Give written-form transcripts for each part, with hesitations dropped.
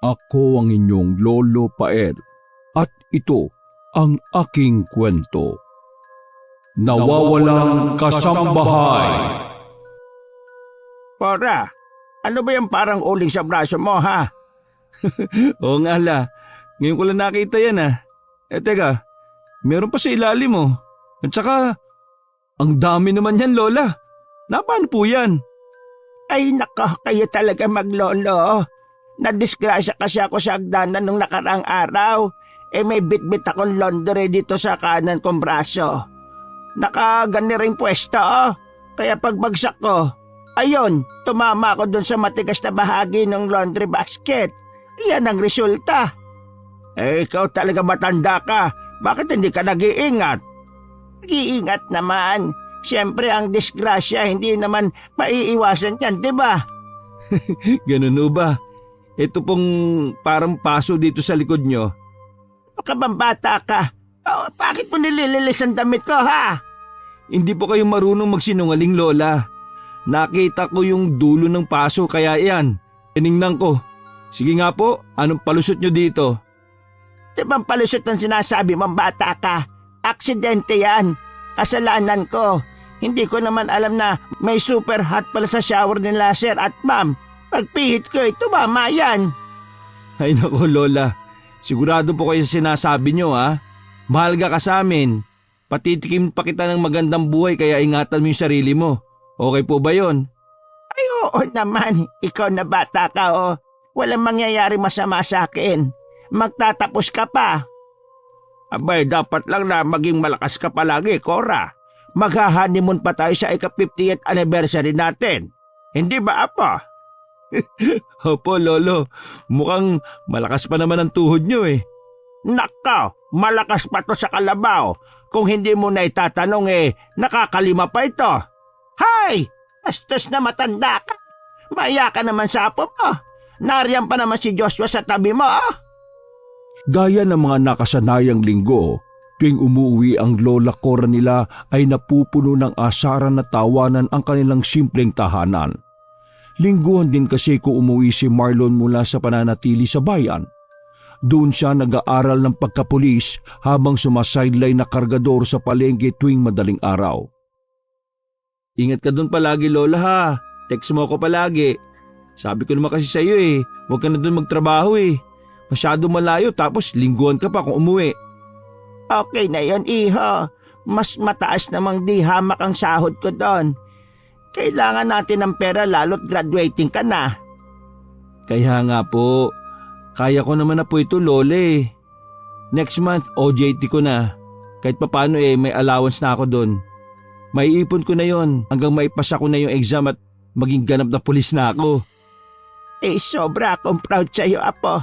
Ako ang inyong Lolo Pael at ito ang aking kwento. Nawawalang kasambahay. Cora, ano ba yung parang uling sa braso mo, ha? Oo nga la, ngayon ko lang nakita yan teka, meron pa sa ilalim mo. At saka, ang dami naman yan Lola. Paano po yan? Ay nako, kayo talaga maglolo. Nadisgrasya kasi ako sa hagdanan nung nakaraang araw. May bit-bit akong laundry dito sa kanan kong braso. Nakagani rin pwesto, Kaya pagbagsak ko, ayun, tumama ako dun sa matigas na bahagi ng laundry basket. Yan ang resulta. Ikaw talaga matanda ka. Bakit hindi ka nag-iingat? Nag-iingat naman. Siyempre ang disgrasya hindi naman maiiwasan yan, di ba? Ganun o ba? Ito pong parang paso dito sa likod nyo. Bata ka. Bakit mo nilililis ang damit ko, ha? Hindi po kayo marunong magsinungaling Lola. Nakita ko yung dulo ng paso kaya yan. Tiningnan ko. Sige nga po, anong palusot nyo dito? Di bang palusot ang sinasabi mong bata ka? Aksidente yan. Kasalanan ko. Hindi ko naman alam na may super hot pala sa shower ni Laser at ma'am. Pagpihit ko tumama yan. Ay nako Lola, sigurado po kayo sa sinasabi nyo Mahal ka sa amin. Patitikim pa kita ng magandang buhay kaya ingatan mo yung sarili mo. Okay po ba yon? Ay oo naman, ikaw na bata ka Walang mangyayari masama sa akin. Magtatapos ka pa. Abay, dapat lang na maging malakas ka palagi, Cora. Magha-honeymoon pa tayo sa ika-50th anniversary natin. Hindi ba, Apo? Opo, Lolo. Mukhang malakas pa naman ang tuhod nyo Nako, malakas pa to sa kalabaw. Kung hindi mo na itatanong nakakalima pa ito. Hay! Astos na matanda ka. Maya ka naman sa apo mo. Nariyan pa naman si Joshua sa tabi mo, Gaya ng mga nakasanayang linggo, tuwing umuwi ang lola Cora nila ay napupuno ng asaran na tawanan ang kanilang simpleng tahanan. Lingguhan din kasi kung umuwi si Marlon mula sa pananatili sa bayan. Doon siya nag-aaral ng pagkapulis habang sumasideline na kargador sa palengke tuwing madaling araw. Ingat ka doon palagi Lola ha. Text mo ako palagi. Sabi ko naman kasi sa iyo huwag ka na doon magtrabaho Masyado malayo tapos lingguhan ka pa kung umuwi. Okay na yon, iho. Mas mataas namang di hamak ang sahod ko doon. Kailangan natin ng pera lalo't graduating ka na. Kaya nga po, kaya ko naman na po ito Lola Next month OJT ko na. Kahit papaano may allowance na ako doon. Maiipon ko na yon hanggang maipasa ko na yung exam at maging ganap na pulis na ako. Sobra akong proud sa iyo, Apo.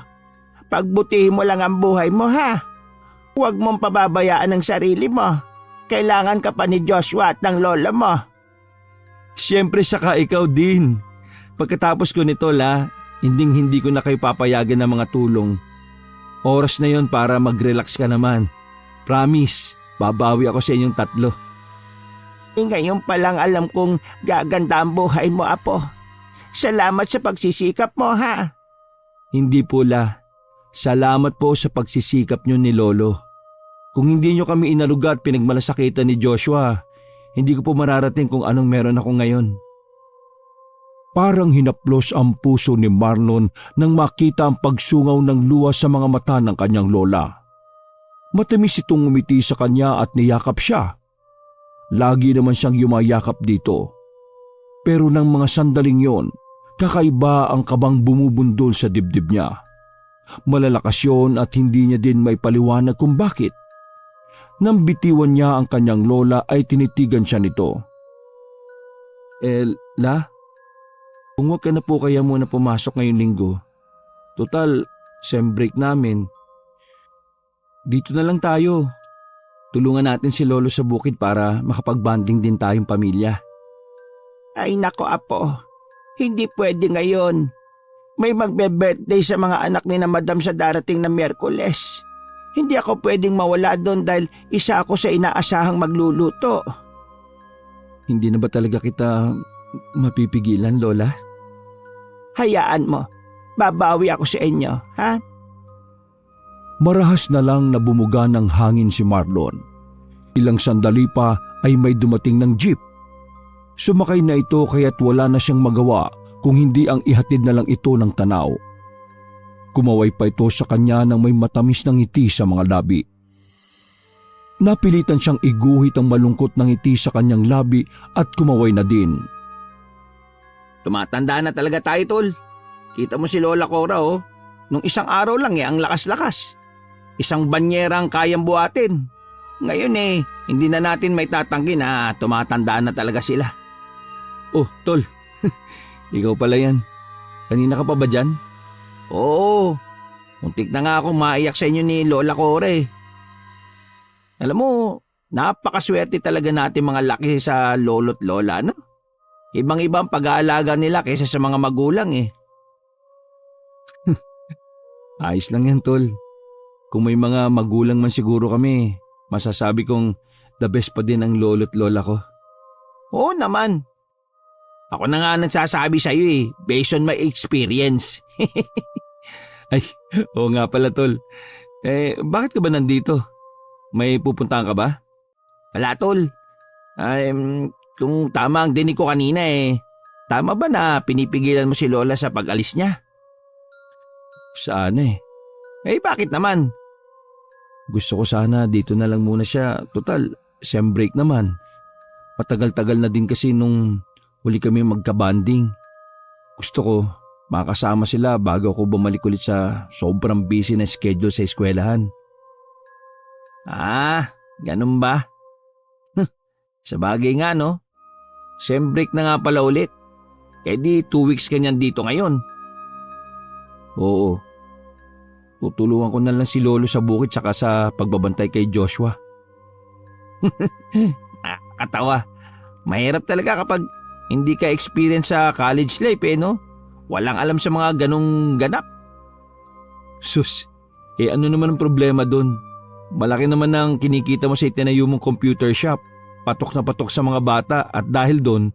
Pagbutihin mo lang ang buhay mo, ha? Huwag mong pababayaan ang sarili mo. Kailangan ka pa ni Joshua at ng lola mo. Siyempre saka ikaw din. Pagkatapos ko nito hindi ko na kayo papayagan ng mga tulong. Oras na yon para mag-relax ka naman. Promise, babawi ako sa inyong tatlo. Ngayon pa lang alam kong gaganda ang buhay mo, Apo. Salamat sa pagsisikap mo, ha? Hindi po Salamat po sa pagsisikap nyo ni Lolo. Kung hindi nyo kami inaluga at pinagmalasakitan ni Joshua, hindi ko po mararating kung anong meron ako ngayon. Parang hinaplos ang puso ni Marlon nang makita ang pagsungaw ng luha sa mga mata ng kanyang lola. Matamis itong ngumiti sa kanya at niyakap siya. Lagi naman siyang yumayakap dito. Pero nang mga sandaling yon, kakaiba ang kabang bumubundol sa dibdib niya. Malalakas yun at hindi niya din may paliwanag kung bakit. Nang bitiwan niya ang kanyang lola ay tinitigan siya nito. Kung wag ka na po kaya muna pumasok ngayong linggo. Total, sem break namin. Dito na lang tayo. Tulungan natin si Lolo sa bukid para makapag-bonding din tayong pamilya. Ay nako, Apo. Hindi pwede ngayon. May magbe-birthday sa mga anak ni na Madam sa darating na Miyerkules. Hindi ako pwedeng mawala doon dahil isa ako sa inaasahang magluluto. Hindi na ba talaga kita mapipigilan, Lola? Hayaan mo. babawi ako sa inyo, ha? Marahas na lang na bumuga ng hangin si Marlon. Ilang sandali pa ay may dumating ng jeep. Sumakay na ito kaya't wala na siyang magawa kung hindi ang ihatid na lang ito ng tanaw. Kumaway pa ito sa kanya nang may matamis ng ngiti sa mga labi. Napilitan siyang iguhit ang malungkot ng ngiti sa kanyang labi at kumaway na din. Tumatanda na talaga tayo, tol. Kita mo si Lola Cora, oh. Nung isang araw lang ang lakas-lakas. Isang banyera ang kayang buhatin. Ngayon hindi na natin may tatanggi na tumatanda na talaga sila. Oh, tol. Ikaw pala yan. Kanina ka pa ba dyan? Oo, muntik na nga akong maiyak sa inyo ni Lola Cora eh. Alam mo, napakaswerte talaga natin mga laki sa lolo't lola, no? Ibang-ibang pag-aalaga nila kaysa sa mga magulang eh. Ayos lang yan, tol. Kung may mga magulang man siguro kami, masasabi kong the best pa din ang lolo't lola ko. Oo naman. Ako na nga nagsasabi sa iyo eh, based on my experience. Ay, oo nga pala, tol. Bakit ka ba nandito? May pupuntahan ka ba? Wala, tol. Kung tama ang dinig ko kanina tama ba na pinipigilan mo si Lola sa pag-alis niya? Saan Bakit naman? Gusto ko sana dito na lang muna siya. Total, sem break naman. Matagal-tagal na din kasi nung huli kami magka-banding. Gusto ko makasama sila bago ako bumalik ulit sa sobrang busy na schedule sa eskwelahan. Ganun ba? Sa bagay nga, no? Sem break na nga pala ulit. Di 2 weeks ka niyan dito ngayon. Oo. Tutulungan ko na lang si Lolo sa bukid saka sa pagbabantay kay Joshua. Nakakatawa. Mahirap talaga kapag hindi ka experience sa college life no? Walang alam sa mga ganong ganap. Sus, ano naman ang problema doon? Malaki naman ang kinikita mo sa itinayo mong computer shop. Patok na patok sa mga bata at dahil doon,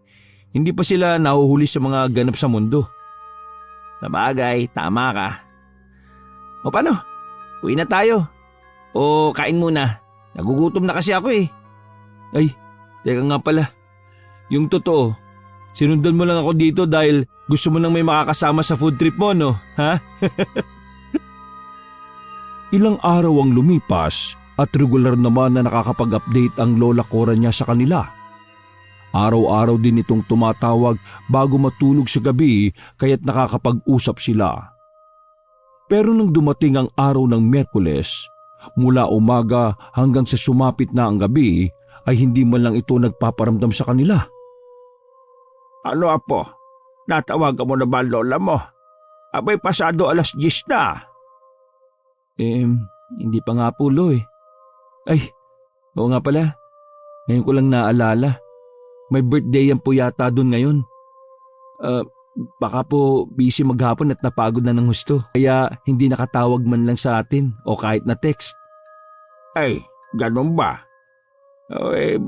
hindi pa sila nahuhuli sa mga ganap sa mundo. Sa bagay, tama ka. O paano? Uwi na tayo. O kain muna. Nagugutom na kasi ako eh. Ay, teka nga pala. Yung totoo, sinundan mo lang ako dito dahil gusto mo nang may makakasama sa food trip mo, no? Ha? Ilang araw ang lumipas at regular naman na nakakapag-update ang Lola Cora niya sa kanila. Araw-araw din itong tumatawag bago matulog sa gabi kaya't nakakapag-usap sila. Pero nung dumating ang araw ng Miyerkules, mula umaga hanggang sa sumapit na ang gabi ay hindi man lang ito nagpaparamdam sa kanila. Ano apo? Natawagan mo na ba ang lola mo? Abay pasado 10:00 na. Hindi pa nga po, Lo. Ay, oo nga pala. Ngayon ko lang naalala. May birthday yan po yata doon ngayon. Baka po busy maghapon at napagod na ng husto. Kaya hindi nakatawag man lang sa atin o kahit na text. Ay, ganun ba?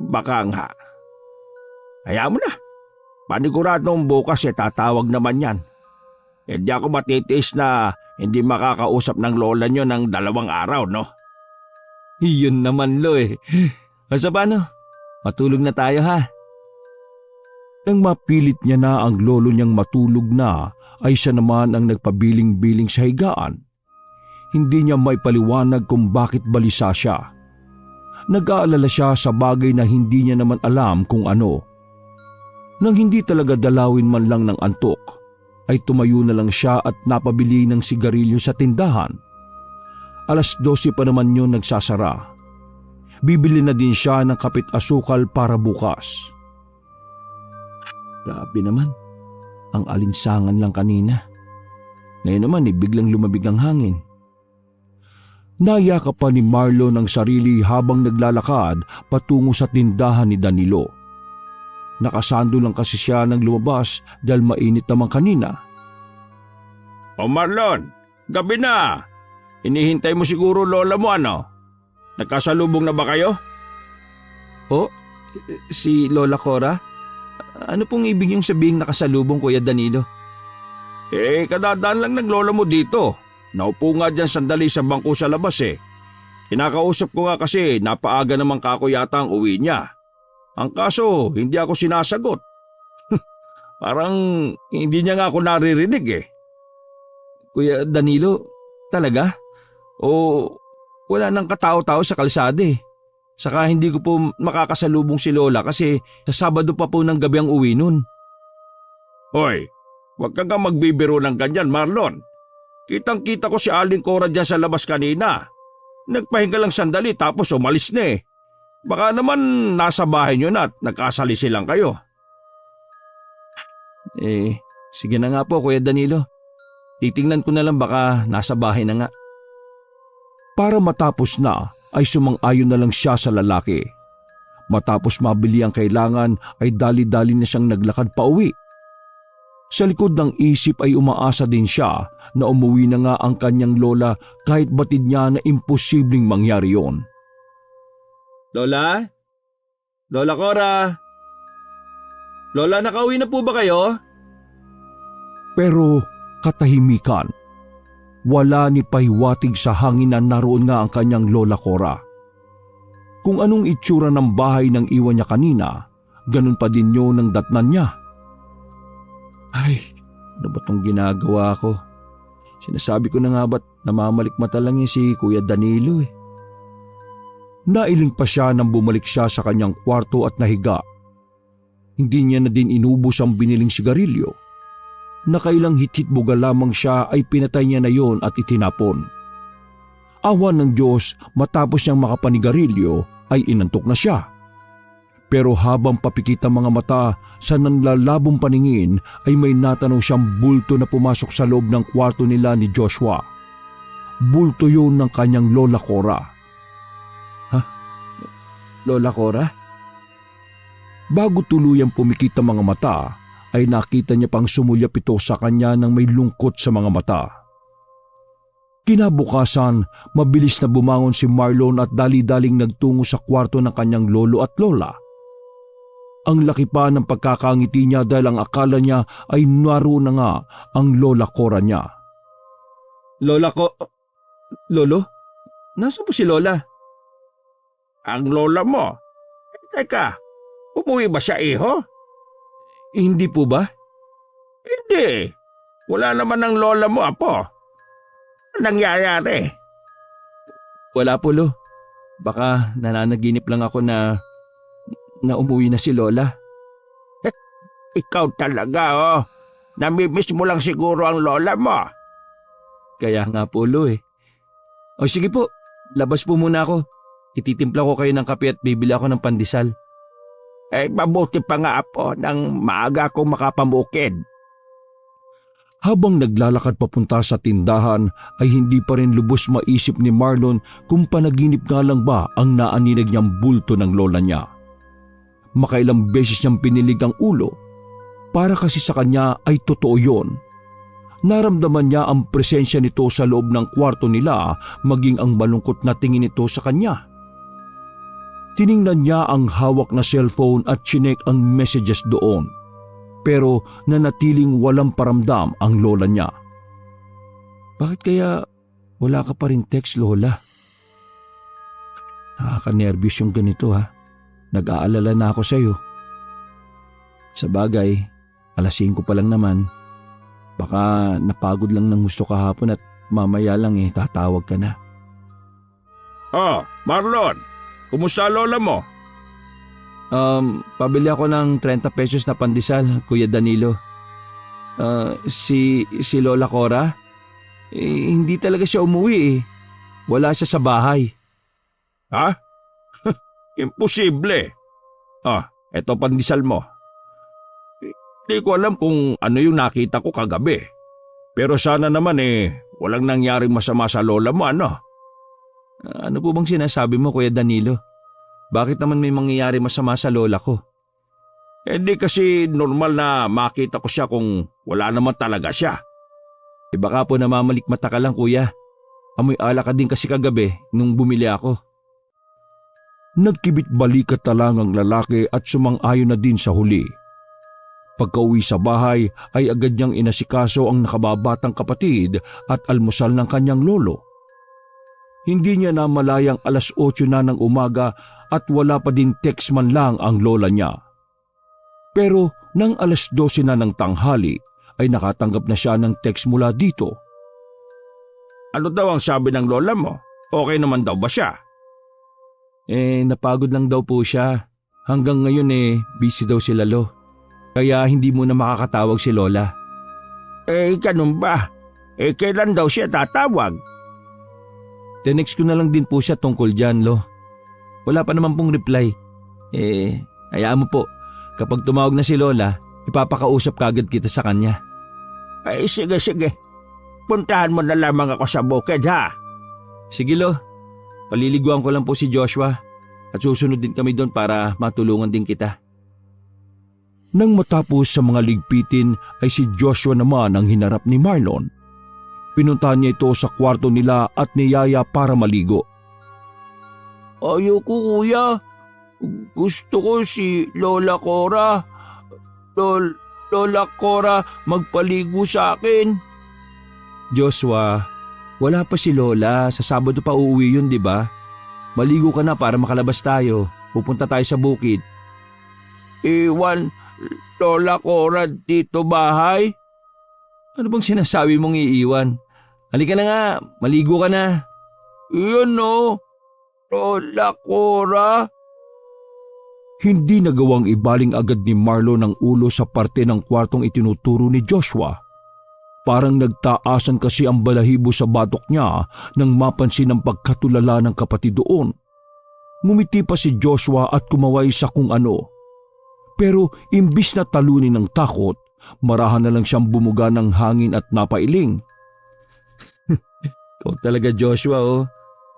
Baka nga. Hayaan mo na. Paniguradong bukas tatawag naman yan. Hindi ako matitiis na hindi makakausap ng lola nyo ng 2 araw, no? Iyon naman, Lo. Basta paano? Matulog na tayo, ha? Nang mapilit niya na ang lolo niyang matulog na, ay siya naman ang nagpabiling-biling sa higaan. Hindi niya may paliwanag kung bakit balisa siya. Nag-aalala siya sa bagay na hindi niya naman alam kung ano. Nang hindi talaga dalawin man lang ng antok, ay tumayo na lang siya at napabili ng sigarilyo sa tindahan. 12:00 pa naman yun nagsasara. Bibili na din siya ng kapit asukal para bukas. Grabe naman, ang alinsangan lang kanina. Ngayon naman biglang lumabig ang hangin. Nayakap pa ni Marlon ang sarili habang naglalakad patungo sa tindahan ni Danilo. Nakasando lang kasi siya nang lumabas dahil mainit naman kanina. O Marlon, gabi na. Inihintay mo siguro lola mo ano? Nagkasalubong na ba kayo? Oh, si Lola Cora? Ano pong ibig yung sabihing nakasalubong, Kuya Danilo? Kadadaan lang ng lola mo dito. Naupo nga dyan sandali sa bangko sa labas eh. Kinakausap ko nga kasi napaaga naman kako yata ang uwi niya. Ang kaso, hindi ako sinasagot. Parang hindi niya nga ako naririnig eh. Kuya Danilo, talaga? O wala nang katao-tao sa kalsada eh? Saka hindi ko po makakasalubong si Lola kasi sa Sabado pa po ng gabi ang uwi nun. Hoy, huwag ka nga magbibiro ng ganyan, Marlon. Kitang-kita ko si Aling Cora dyan sa labas kanina. Nagpahinga lang sandali tapos umalis na eh. Baka naman nasa bahay niyo na at nagkasalisi lang kayo. Sige na nga po Kuya Danilo. Titingnan ko na lang baka nasa bahay na nga. Para matapos na ay sumang-ayon na lang siya sa lalaki. Matapos mabili ang kailangan ay dali-dali na siyang naglakad pa uwi. Sa likod ng isip ay umaasa din siya na umuwi na nga ang kanyang lola kahit batid niya na imposibleng mangyari yon. Lola? Lola Cora? Lola, nakauwi na po ba kayo? Pero katahimikan. Wala ni pahiwatig sa hangin na naroon nga ang kanyang lola Cora. Kung anong itsura ng bahay nang iwan niya kanina, ganun pa din yun ang datnan niya. Ay, ano ba itong ginagawa ko? Sinasabi ko na nga ba't namamalikmata lang si Kuya Danilo eh. Nailing pa siya nang bumalik siya sa kanyang kwarto at nahiga. Hindi niya na din inubos ang biniling sigarilyo. Nakailang hititbuga lamang siya ay pinatay niya na yon at itinapon. Awa ng Diyos, matapos niyang makapanigarilyo ay inantok na siya. Pero habang papikit ang mga mata sa nanlalabong paningin ay may natanaw siyang bulto na pumasok sa loob ng kwarto nila ni Joshua. Bulto yun ng kanyang lola Cora. Ha? Lola Cora? Bago tuluyang pumikit ang mga mata, ay nakita niya pang sumulyap ito sa kanya ng may lungkot sa mga mata. Kinabukasan, mabilis na bumangon si Marlon at dali-daling nagtungo sa kwarto ng kanyang lolo at lola. Ang laki pa ng pagkakangiti niya dahil ang akala niya ay naroon na nga ang lola Cora niya. Lolo? Nasaan po si Lola? Ang lola mo? Teka, umuwi ba siya iho? Hindi po ba? Hindi. Wala naman ang lola mo, apo. Anong nangyayari? Wala po, Lo. Baka nananaginip lang ako na umuwi na si Lola. Ikaw talaga, oh. Namimiss mo lang siguro ang lola mo. Kaya nga po, Lo eh. O sige po, labas po muna ako. Ititimpla ko kayo ng kape at bibili ako ng pandesal. Mabuti pa nga, apo, nang maaga akong makapamukid. Habang naglalakad papunta sa tindahan ay hindi pa rin lubos maisip ni Marlon kung panaginip nga lang ba ang naaninag niyang bulto ng lola niya. Makailang beses niyang pinilig ang ulo para kasi sa kanya ay totoo yon. Naramdaman niya ang presensya nito sa loob ng kwarto nila maging ang malungkot na tingin nito sa kanya. Tiningnan niya ang hawak na cellphone at chinek ang messages doon. Pero nanatiling walang paramdam ang lola niya. Bakit kaya wala ka pa rin text, Lola? Nakaka-nervous yung ganito ha. Nag-aalala na ako sa'yo. Sa bagay, 5:00 pa lang naman. Baka napagod lang ng gusto kahapon at mamaya lang tatawag ka na. Oh, Marlon! Kumusta lola mo? Pabili ako ng 30 pesos na pandesal, Kuya Danilo. Si Lola Cora? Hindi talaga siya umuwi eh. Wala siya sa bahay. Ha? Imposible. Eto pandesal mo. Hindi ko alam kung ano yung nakita ko kagabi. Pero sana naman walang nangyaring masama sa lola mo, ano? Ano po bang sinasabi mo, Kuya Danilo? Bakit naman may mangyayari masama sa lola ko? Hindi kasi normal na makita ko siya kung wala naman talaga siya. Baka po namamalikmata ka lang, Kuya. Amoy alak ka din kasi kagabi nung bumili ako. Nagkibit balikat na lang ang lalaki at sumang-ayon na din sa huli. Pagka-uwi sa bahay ay agad niyang inasikaso ang nakababatang kapatid at almusal ng kanyang lolo. Hindi niya namalayang 8:00 na ng umaga at wala pa din text man lang ang lola niya. Pero nang 12:00 na ng tanghali ay nakatanggap na siya ng text mula dito. Ano daw ang sabi ng lola mo? Okay naman daw ba siya? Napagod lang daw po siya. Hanggang ngayon busy daw si Lalo. Kaya hindi muna makakatawag si Lola. Ganun ba? Kailan daw siya tatawag? Tinext ko na lang din po siya tungkol dyan, Lo. Wala pa naman pong reply. Hayaan mo po. Kapag tumawag na si Lola, ipapakausap kagad kita sa kanya. Sige. Puntahan mo na lamang ako sa bukid, ha? Sige, Lo. Paliliguan ko lang po si Joshua at susunod din kami doon para matulungan din kita. Nang matapos sa mga ligpitin ay si Joshua naman ang hinarap ni Marlon. Pinuntahan niya ito sa kwarto nila at niyaya para maligo. Ayoko, kuya. Gusto ko si Lola Cora. Lola Cora magpaligo sa akin. Joshua, wala pa si Lola. Sa Sabado pa uuwi yun, di ba? Maligo ka na para makalabas tayo. Pupunta tayo sa bukid. Iwan Lola Cora dito bahay? Ano bang sinasabi mong iiwan? Halika na nga, maligo ka na. Iyon no, Lola Cora. Hindi nagawang ibaling agad ni Marlon ang ulo sa parte ng kwartong itinuturo ni Joshua. Parang nagtaasan kasi ang balahibo sa batok niya nang mapansin ang pagkatulala ng kapatid doon. Ngumiti pa si Joshua at kumaway sa kung ano. Pero imbis na talunin ng takot, marahan na lang siyang bumuga ng hangin at napailing. Ikaw talaga, Joshua, oh.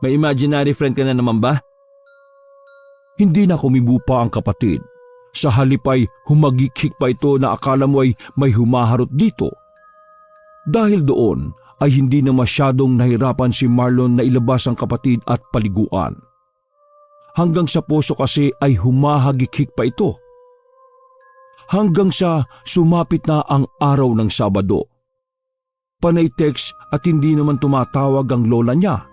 May imaginary friend ka na naman ba? Hindi na kumibo pa ang kapatid. Sa halip ay humagikik pa ito na akala mo ay may humaharot dito. Dahil doon ay hindi na masyadong nahirapan si Marlon na ilabas ang kapatid at paliguan. Hanggang sa puso kasi ay humahagikik pa ito. Hanggang sa sumapit na ang araw ng Sabado. Panay text at hindi naman tumatawag ang lola niya.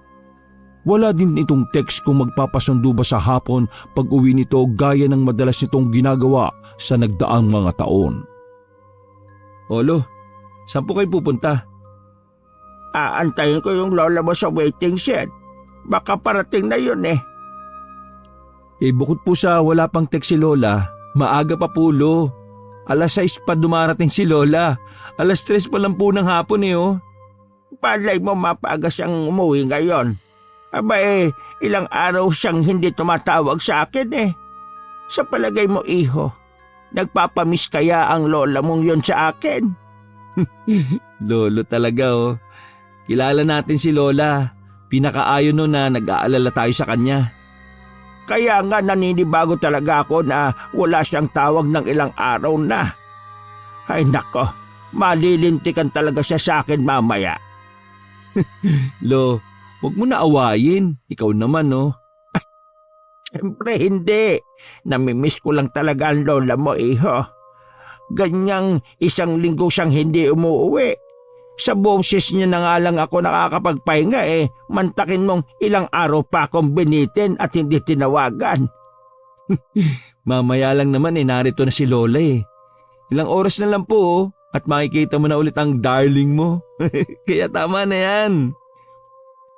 Wala din itong text kung magpapasundo ba sa hapon pag uwi nito gaya ng madalas nitong ginagawa sa nagdaang mga taon. Olo, saan po kayo pupunta? Aantayin ko yung lola mo sa waiting shed. Baka parating na yun eh. Bukod po sa wala pang text si Lola, maaga pa po, Lo. 6:00 pa dumarating si Lola. 3:00 pa lang po ng hapon oh. Palay mo mapaga siyang umuwi ngayon. Aba ilang araw siyang hindi tumatawag sa akin eh. Sa palagay mo, iho, nagpapamiss kaya ang lola mong yon sa akin? Lolo talaga oh. Kilala natin si Lola. Pinakaayon no na nag-aalala tayo sa kanya. Kaya nga naninibago talaga ako na wala siyang tawag ng ilang araw na. Ay nako, malilintikan talaga siya sa akin mamaya. Lo, huwag mo na awayin. Ikaw naman oh. Siyempre hindi. Namimiss ko lang talaga ang lola mo, iho. Ganyang 1 linggo siyang hindi umuwi. Sa boses niya na nga lang ako nakakapagpahinga mantakin mong ilang araw pa akong binitin at hindi tinawagan. Mamaya lang naman narito na si Lola Ilang oras na lang po at makikita mo na ulit ang darling mo. Kaya tama na yan.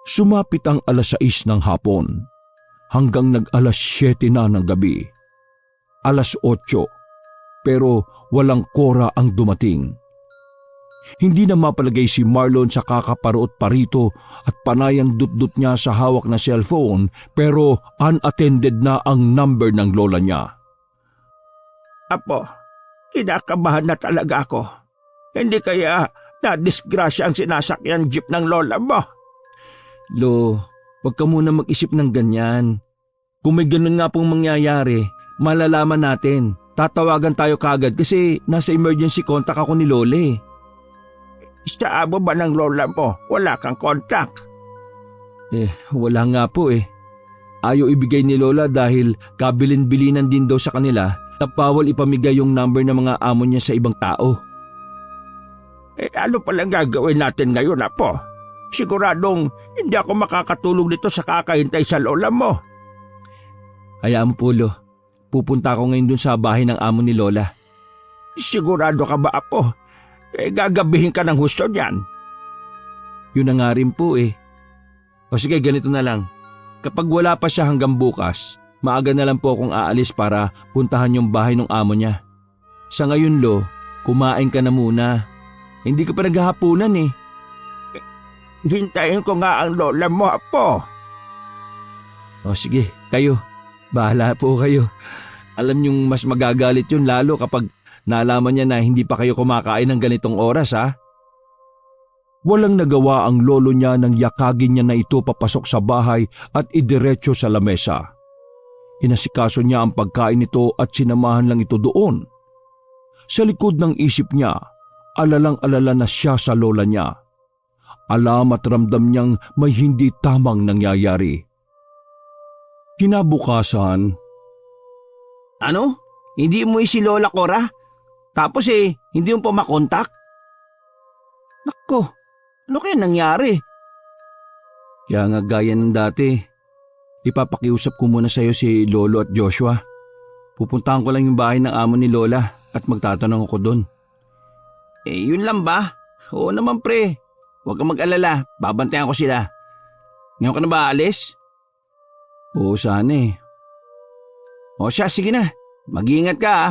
Sumapit ang 6:00 ng hapon hanggang nag-7:00 na ng gabi. 8:00 pero walang Cora ang dumating. Hindi na mapalagay si Marlon sa kakaparoot parito at panayang dut-dut niya sa hawak na cellphone pero unattended na ang number ng lola niya. Apo, kinakabahan na talaga ako. Hindi kaya na-disgrasya ang sinasakyan jeep ng lola mo? Lo, wag ka muna mag-isip ng ganyan. Kung may ganun nga pong mangyayari, malalaman natin. Tatawagan tayo kagad kasi nasa emergency contact ako ni Lola Sa abo ba ng lola mo? Wala kang contact? Wala nga po Ayaw ibigay ni Lola dahil kabilin-bilinan din daw sa kanila na bawal ipamigay yung number ng mga amo niya sa ibang tao. Ano palang gagawin natin ngayon, Apo? Siguradong hindi ako makakatulog dito sa kakahintay sa lola mo. Hayaan mo po, Lo. Pupunta ako ngayon dun sa bahay ng amo ni Lola. Sigurado ka ba, Apo? Gagabihin ka ng husto niyan. Yun na nga rin po eh. O sige, ganito na lang. Kapag wala pa siya hanggang bukas, maaga na lang po akong aalis para puntahan yung bahay ng amo niya. Sa ngayon, Lo, kumain ka na muna. Hindi ka pa naghahapunan eh. Hintayin ko nga ang lola mo, Apo. O sige, kayo. Bahala po kayo. Alam niyong mas magagalit yun lalo kapag nalaman niya na hindi pa kayo kumakain ng ganitong oras, ha? Walang nagawa ang lolo niya nang yakagin niya na ito papasok sa bahay at idiretso sa lamesa. Inasikaso niya ang pagkain nito at sinamahan lang ito doon. Sa likod ng isip niya, alalang-alala na siya sa lola niya. Alam at ramdam niyang may hindi tamang nangyayari. Kinabukasan, Ano? Hindi mo si Lola Cora? Tapos hindi mo pa makontak? Nako, ano kaya nangyari? Kaya nga gaya ng dati, ipapakiusap ko muna sa iyo si Lolo at Joshua. Pupuntahan ko lang yung bahay ng amo ni Lola at magtatanong ako doon. Yun lang ba? Oo naman, pre. Huwag kang mag-alala, babantayan ko sila. Ngayon ka na ba aalis? Oo, sana eh. O siya, sige na. Mag-iingat ka, ha.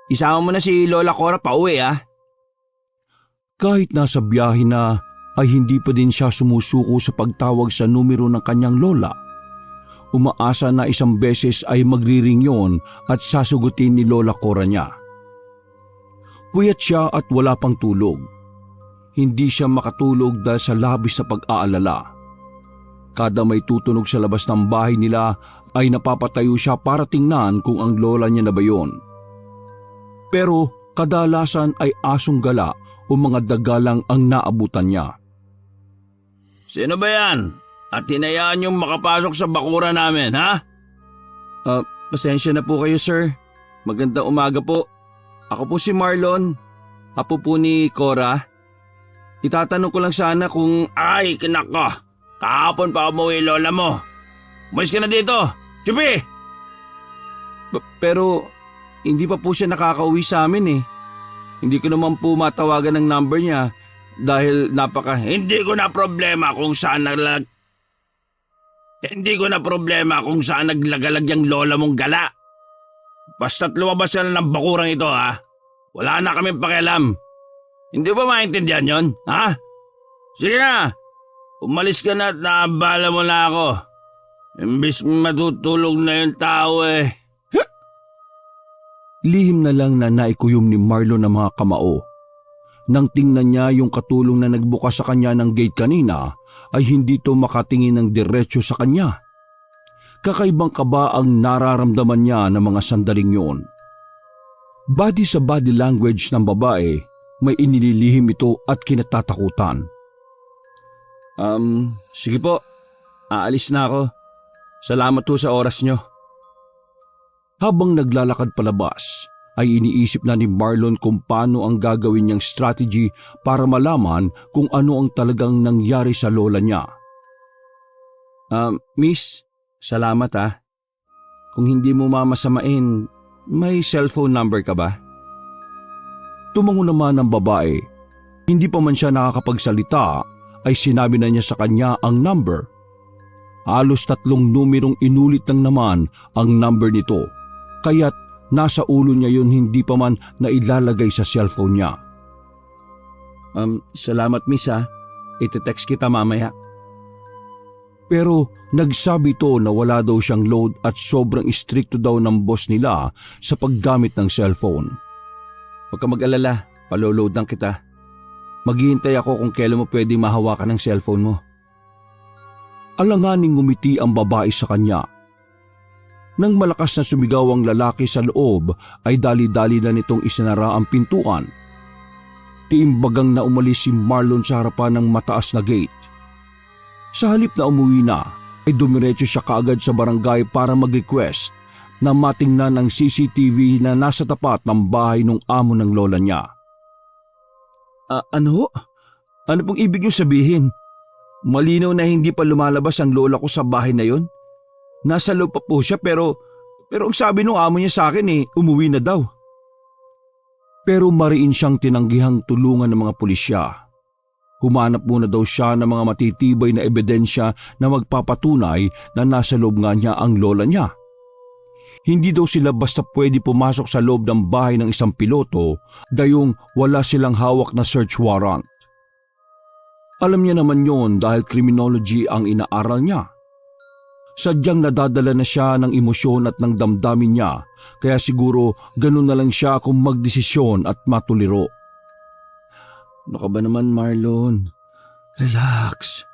Isama mo na si Lola Cora pa uwi, ha. kahit nasa biyahe na ay hindi pa din siya sumusuko sa pagtawag sa numero ng kanyang lola. Umaasa na isang beses ay magriring yon at sasagutin ni Lola Cora niya. Puyat siya at wala pang tulog. Hindi siya makatulog dahil sa labis na pag-aalala. Kada may tutunog sa labas ng bahay nila ay napapatayo siya para tingnan kung ang lola niya na ba yun. Pero kadalasan ay asong gala o mga dagalang ang naabutan niya. Sino ba yan? At hinayaan yung makapasok sa bakura namin, ha? Pasensya na po kayo, sir. Magandang umaga po. Ako po si Marlon. Apo po ni Cora. Itatanong ko lang sana kung... Ay, kinako. Kahapon pa umuwi lola mo. Umalis ka na dito. Chupi! Pero hindi pa po siya nakakauwi sa amin eh. Hindi ko naman po matawagan ng number niya dahil Hindi ko na problema kung saan naglagalag yung lola mong gala. Basta't lumabas na lang ng bakurang ito, ha? Wala na kami pakialam. Hindi ba maintindihan yon, ha? Sige na. Umalis ka na at naabala mo na ako. Imbis matutulog na yung tao eh. Lihim na lang na naikuyom ni Marlon ang mga kamao. Nang tingnan niya yung katulong na nagbukas sa kanya ng gate kanina, ay hindi to makatingin ng diretso sa kanya. Kakaibang kaba ang nararamdaman niya ng mga sandaling yun. Body sa body language ng babae, may inililihim ito at kinatatakutan. Sige po. Aalis na ako. Salamat po sa oras nyo. Habang naglalakad palabas, ay iniisip na ni Marlon kung paano ang gagawin niyang strategy para malaman kung ano ang talagang nangyari sa lola niya. Miss, salamat ha. Kung hindi mo mamasamain, may cellphone number ka ba? Tumango naman ang babae. Hindi pa man siya nakakapagsalita, ay sinabi na niya sa kanya ang number. Halos 3 numerong inulit lang naman ang number nito, kaya't nasa ulo niya yun hindi pa man nailalagay sa cellphone niya. Salamat miss ha. Ite-text kita mamaya. Pero nagsabi ito na wala daw siyang load at sobrang istrikto daw ng boss nila sa paggamit ng cellphone. Huwag ka mag-alala, paloload lang kita. Maghihintay ako kung kailan mo pwede mahawakan ng cellphone mo. Alanganing ngumiti ang babae sa kanya. Nang malakas na sumigaw ang lalaki sa loob ay dali-dali na nitong isinara ang pintuan. Tiimbagang na umalis si Marlon sa harapan ng mataas na gate. Sa halip na umuwi na ay dumiretso siya kaagad sa barangay para mag-request na matingnan ang CCTV na nasa tapat ng bahay ng amo ng lola niya. Ano? Ano pong ibig niyo sabihin? Malinaw na hindi pa lumalabas ang lola ko sa bahay na yon? Nasa loob pa po siya pero ang sabi ng amo niya sa akin umuwi na daw. Pero mariin siyang tinanggihang tulungan ng mga pulisya. Humanap muna daw siya ng mga matitibay na ebidensya na magpapatunay na nasa loob nga niya ang lola niya. Hindi daw sila basta pwede pumasok sa loob ng bahay ng isang piloto gayong wala silang hawak na search warrant. Alam niya naman yon dahil criminology ang inaaral niya. Sadyang nadadala na siya ng emosyon at ng damdamin niya kaya siguro ganun na lang siya kung magdesisyon at matuliro. Ano ka ba naman, Marlon? Relax.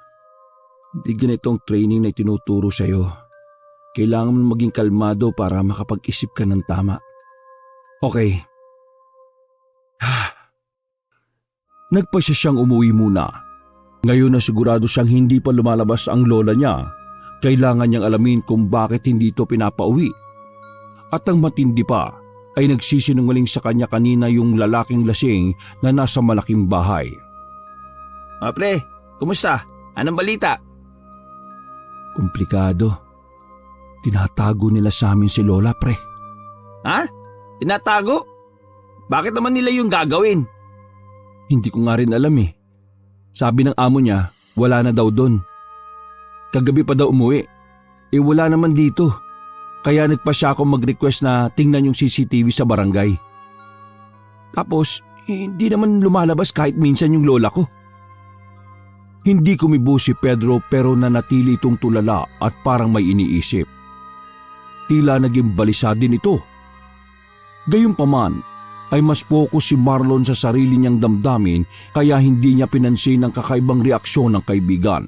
Hindi ganitong training na itinuturo sa'yo. Kailangan mo maging kalmado para makapag-isip ka ng tama. Okay. Nagpasya siyang umuwi muna. Ngayon na sigurado siyang hindi pa lumalabas ang lola niya, kailangan niyang alamin kung bakit hindi ito pinapauwi. At ang matindi pa, ay nagsisinungaling sa kanya kanina yung lalaking lasing na nasa malaking bahay. Pre, kumusta? Anong balita? Komplikado. Tinatago nila sa amin si Lola, pre. Ha? Tinatago? Bakit naman nila yung gagawin? Hindi ko nga rin alam eh. Sabi ng amo niya, wala na daw doon. Kagabi pa daw umuwi. Wala naman dito. Kaya nagpasya akong mag-request na tingnan yung CCTV sa barangay. Tapos, hindi naman lumalabas kahit minsan yung lola ko. Hindi kumibo si Pedro pero nanatili itong tulala at parang may iniisip. Tila naging balisa din ito. Gayunpaman, ay mas focus si Marlon sa sarili niyang damdamin kaya hindi niya pinansin ang kakaibang reaksyon ng kaibigan.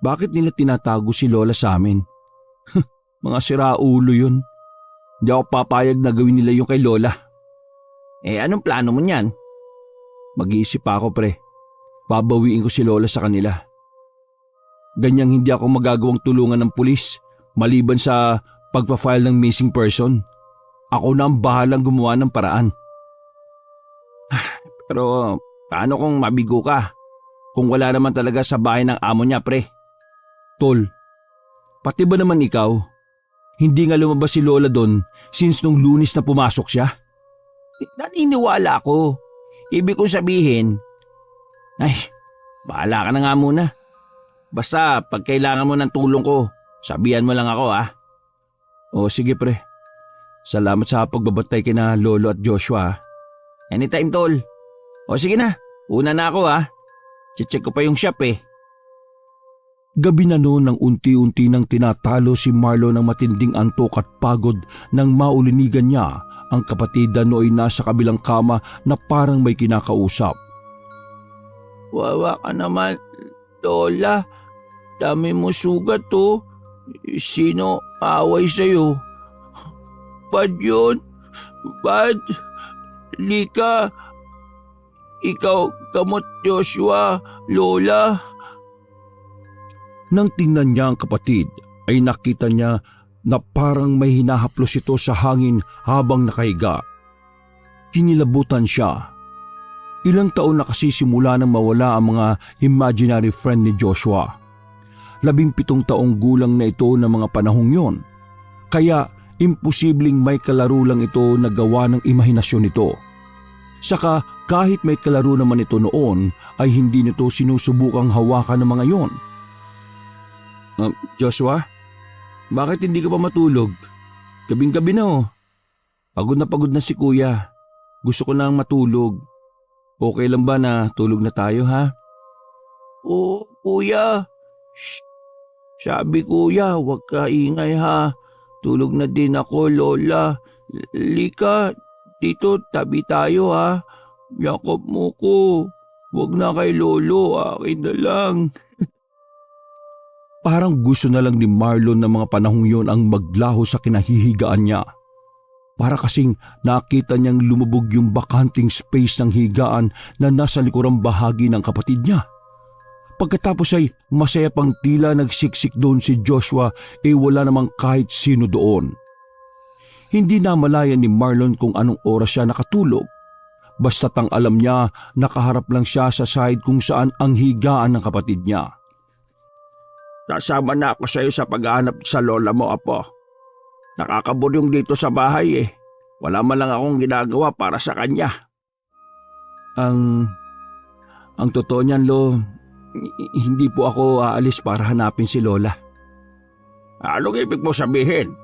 Bakit nila tinatago si Lola sa amin? Mga siraulo yun. Hindi ako papayag na gawin nila yung kay Lola. Anong plano mo niyan? Mag-iisip pa ako, pre. Babawiin ko si Lola sa kanila. Ganyang hindi ako magagawang tulungan ng pulis maliban sa pagpa-file ng missing person. Ako na ang bahalang gumawa ng paraan. Pero paano kung mabigo ka? Kung wala naman talaga sa bahay ng amo niya, pre. Tol, pati ba naman ikaw? Hindi nga lumabas si Lola doon since nung Lunes na pumasok siya? Naniniwala ako. Ibig kong sabihin, bahala ka na nga muna. Basta pag kailangan mo ng tulong ko, sabihan mo lang ako O sige pre. Salamat sa pagbabantay kina Lolo at Joshua. Anytime, tol. O sige na, una na ako Check ko pa yung shop Gabi na noon nang unti-unti nang tinatalo si Marlon ng matinding antok at pagod nang maulinigan niya ang kapatid na nooy nasa kabilang kama na parang may kinakausap. Wawa ka naman, Lola. Dami mo sugat Sino away sa'yo? Bad yun? Bad? Lika. Ikaw gamot Joshua, Lola. Nang tingnan niya ang kapatid, ay nakita niya na parang may hinahaplos ito sa hangin habang nakahiga. Kinilabutan siya. Ilang taon na kasi simula nang mawala ang mga imaginary friend ni Joshua. 17 taong gulang na ito na mga panahong yon. Kaya imposibleng may kalaro lang ito na gawa ng imahinasyon nito. Saka kahit may kalaro naman ito noon ay hindi nito sinusubukang hawakan ng mga yon. Joshua, bakit hindi ka pa matulog? Gabing-gabi na Pagod na si kuya. Gusto ko nang matulog. Okay lang ba na tulog na tayo Oo, kuya. Shh. Sabi kuya, huwag ka ingay Tulog na din ako, Lola. Lika, dito tabi tayo Yakap mo ko. Huwag na kay Lolo, akin na lang. Parang gusto na lang ni Marlon na mga panahong yon ang maglaho sa kinahihigaan niya. Para kasing nakita niyang lumubog yung bakanting space ng higaan na nasa likurang bahagi ng kapatid niya. Pagkatapos ay masaya pang tila nagsiksik doon si Joshua wala namang kahit sino doon. Hindi namalayan ni Marlon kung anong oras siya nakatulog. Basta't ang alam niya, nakaharap lang siya sa side kung saan ang higaan ng kapatid niya. Sasama na ako sa iyo sa paghahanap sa lola mo, Apo. Nakakaburyong dito sa bahay eh. Wala man lang akong ginagawa para sa kanya. Ang totoo niyan, Lo, hindi po ako aalis para hanapin si Lola. Anong ibig mo sabihin?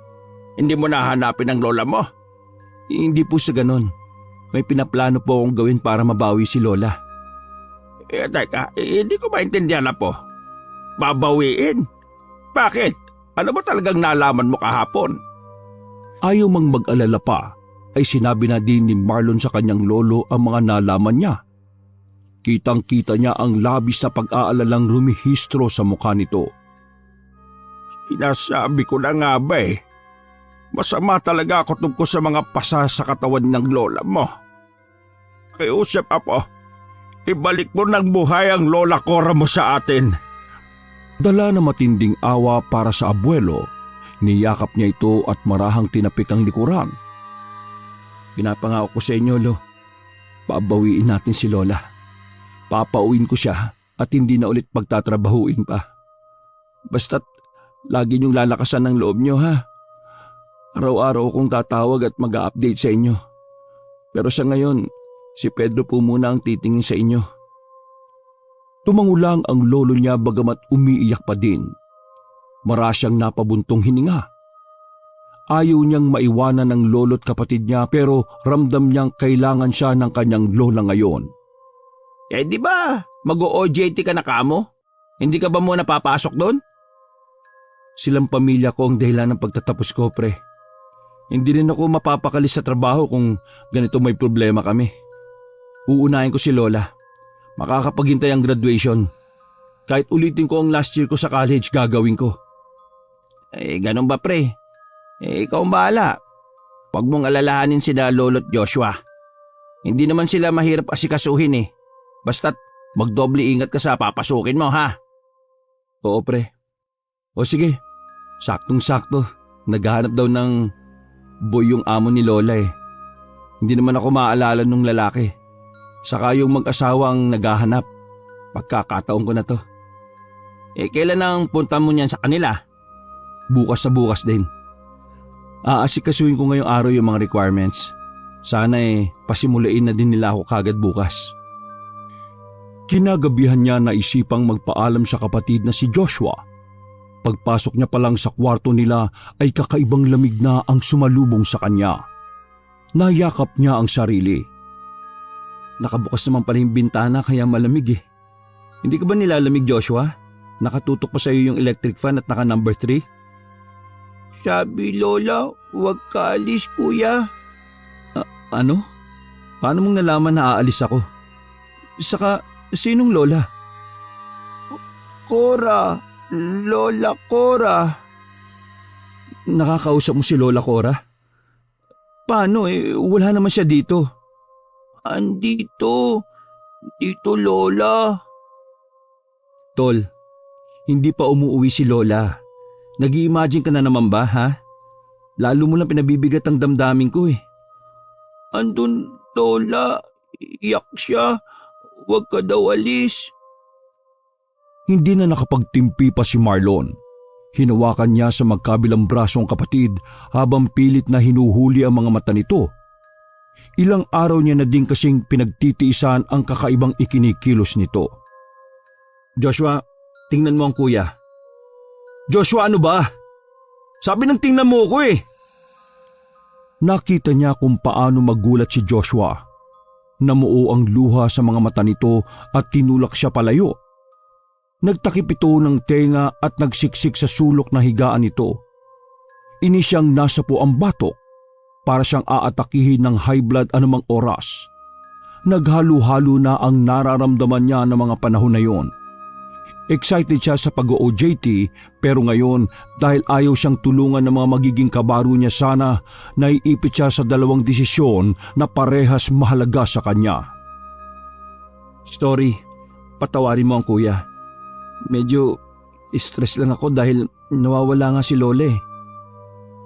Hindi mo nahanapin ang lola mo? Hindi po sa ganon. May pinaplano po akong gawin para mabawi si Lola. Teka, hindi ko maintindihan na po. Babawiin? Bakit? Ano ba talagang nalaman mo kahapon? Ayaw mang mag-alala pa, ay sinabi na din ni Marlon sa kanyang lolo ang mga nalaman niya. Kitang-kita niya ang labis na pag-aalalang rumihistro sa mukha nito. Sinasabi ko na nga ba eh. Masama talaga ako tungkol sa mga pasa sa katawan ng lola mo. Kiusap, Apo, ibalik mo ng buhay ang lola Cora mo sa atin. Dala na matinding awa para sa abuelo, niyakap niya ito at marahang tinapik ang likuran. Pinapangako ko sa inyo, Lo, pabawiin natin si Lola. Papauwiin ko siya at hindi na ulit pagtatrabahuin pa. Basta't lagi niyong lalakasan ng loob niyo, ha? Araw-araw akong tatawag at mag-a-update sa inyo. Pero sa ngayon, si Pedro po muna ang titingin sa inyo. Tumangulang ang lolo niya bagamat umiiyak pa din. Marasyang napabuntong hininga. Ayaw niyang maiwanan ng lolo't kapatid niya pero ramdam niyang kailangan siya ng kanyang lola ngayon. Di ba mag-o-OJT ka na kamo? Hindi ka ba muna papasok doon? Silang pamilya ko ang dahilan ng pagtatapos ko, pre. Hindi rin ako mapapakalis sa trabaho kung ganito may problema kami. Uunahin ko si Lola. Makakapaghintay ang graduation. Kahit ulitin ko ang last year ko sa college, gagawin ko. Ganun ba, pre? Ikaw ang bahala. Huwag mong alalahanin sila lolo't Joshua. Hindi naman sila mahirap asikasuhin eh. Basta't magdoble ingat ka sa papasukin mo, ha? Oo, pre. O sige, saktong-sakto. Naghahanap daw ng boy yung amo ni Lola eh. Hindi naman ako maaalala nung lalaki. Saka yung mag-asawa ang naghahanap. Pagkakataon ko na to. Kailan ang punta mo niyan sa kanila? Bukas na bukas din. Aasikasuhin ko ngayong araw yung mga requirements. Sana pasimulain na din nila ako kagad bukas. Kinagabihan niya na isipang magpaalam sa kapatid na si Joshua. Pagpasok niya pa lang sa kwarto nila ay kakaibang lamig na ang sumalubong sa kanya. Nayakap niya ang sarili. Nakabukas naman pala yung bintana kaya malamig eh. Hindi ka ba nilalamig, Joshua? Nakatutok pa sa iyo yung electric fan at naka number 3? Sabi Lola, huwag ka alis, kuya. Ano? Paano mong nalaman na aalis ako? Saka, sinong Lola? Cora. Lola Cora. Nakakausap mo si Lola Cora? Paano wala naman siya dito. Andito. Dito, Lola. Tol, hindi pa umuwi si Lola. Nag-i-imagine ka na naman ba, ha? Lalo mo lang pinabibigat ang damdamin ko eh. Andun, Lola. Iyak siya. Huwag ka daw alis. Hindi na nakapagtimpi pa si Marlon. Hinawakan niya sa magkabilang braso ang kapatid habang pilit na hinuhuli ang mga mata nito. Ilang araw niya na din kasing pinagtitiisan ang kakaibang ikinikilos nito. Joshua, tingnan mo ang kuya. Joshua, ano ba? Sabi ng tingnan mo ko eh. Nakita niya kung paano magulat si Joshua. Namuo ang luha sa mga mata nito at tinulak siya palayo. Nagtakip ito ng tenga at nagsiksik sa sulok na higaan nito. Inisyang nasa po ang batok para siyang aatakihin ng high blood anumang oras. Naghalo-halo na ang nararamdaman niya ng mga panahon na yon. Excited siya sa pag-OJT pero ngayon dahil ayaw siyang tulungan ng mga magiging kabaro niya sana, naiipit siya sa dalawang desisyon na parehas mahalaga sa kanya. Story, patawarin mo ang kuya. Medyo stress lang ako dahil nawawala nga si Lola eh.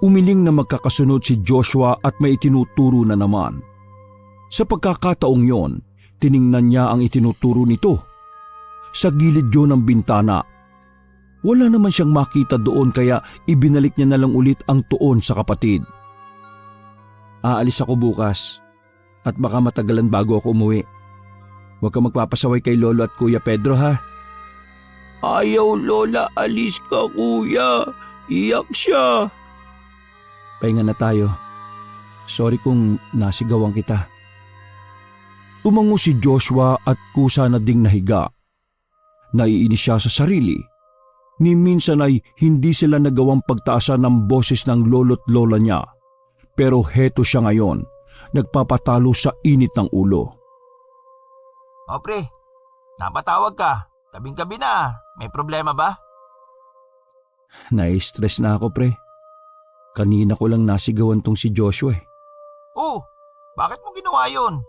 Umiling na magkakasunod si Joshua at may itinuturo na naman. Sa pagkakataong yon, tiningnan niya ang itinuturo nito. Sa gilid yun ng bintana. Wala naman siyang makita doon kaya ibinalik niya na lang ulit ang tuon sa kapatid. Aalis ako bukas at baka matagalan bago ako umuwi. Huwag ka magpapasaway kay Lolo at Kuya Pedro ha. Ayaw Lola, alis ka kuya. Iyak siya. Pahinga na tayo. Sorry kung nasigawan kita. Tumango si Joshua at kusa na ding nahiga. Naiinis siya sa sarili. Ni minsan ay hindi sila nagawang pagtaasan ng boses ng lolo't lola niya. Pero heto siya ngayon, nagpapatalo sa init ng ulo. O pre, napatawag ka. Kabing-gabi na. May problema ba? Nai-stress na ako pre. Kanina ko lang nasigawan tong si Joshua eh. Oh, bakit mo ginawa yun?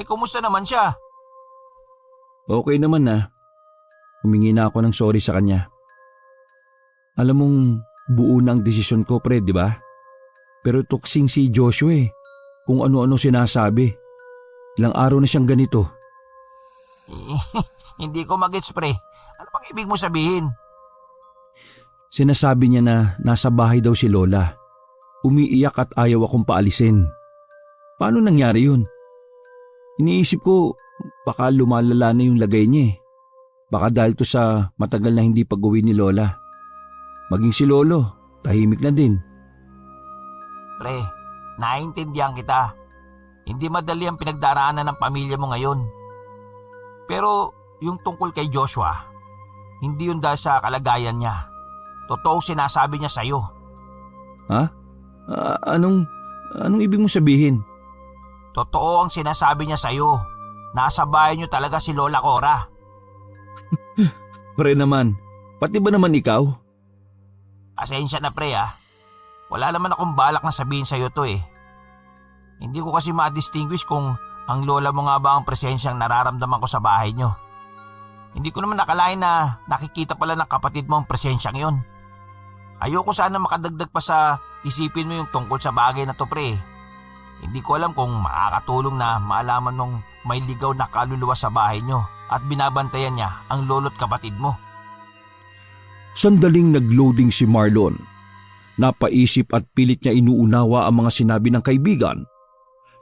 Kumusta naman siya? Okay naman na. Humingi na ako ng sorry sa kanya. Alam mong buo na ang desisyon ko pre, di ba? Pero tuksing si Joshua eh. Kung ano-ano sinasabi. Ilang araw na siyang ganito. Hindi ko magets pre. Ano pang ibig mo sabihin? Sinasabi niya na nasa bahay daw si Lola. Umiiyak at ayaw akong paalisin. Paano nangyari yun? Iniisip ko baka lumalala na yung lagay niya eh. Baka dahil to sa matagal na hindi pag-uwi ni Lola. Maging si Lolo, tahimik na din. Pre, naiintindihan kita. Hindi madali ang pinagdaraanan ng pamilya mo ngayon. Pero yung tungkol kay Joshua, hindi yun dahil sa kalagayan niya. Totoo sinasabi niya sa'yo. Ha? Anong ibig mong sabihin? Totoo ang sinasabi niya sa'yo. Nasa bahay niyo talaga si Lola Cora. Pre naman, pati ba naman ikaw? Pasensya na pre ah. Wala naman akong balak na sabihin sa'yo to eh. Hindi ko kasi ma-distinguish kung ang lola mo nga ba ang presensyang nararamdaman ko sa bahay niyo. Hindi ko naman nakalain na nakikita pala ng kapatid mo ang presensyang yon. Ayoko sana makadagdag pa sa isipin mo yung tungkol sa bagay na to pre. Hindi ko alam kung makakatulong na maalaman nung may ligaw na kaluluwa sa bahay nyo at binabantayan niya ang lolo't kapatid mo. Sandaling nagloading si Marlon. Napaisip at pilit niya inuunawa ang mga sinabi ng kaibigan.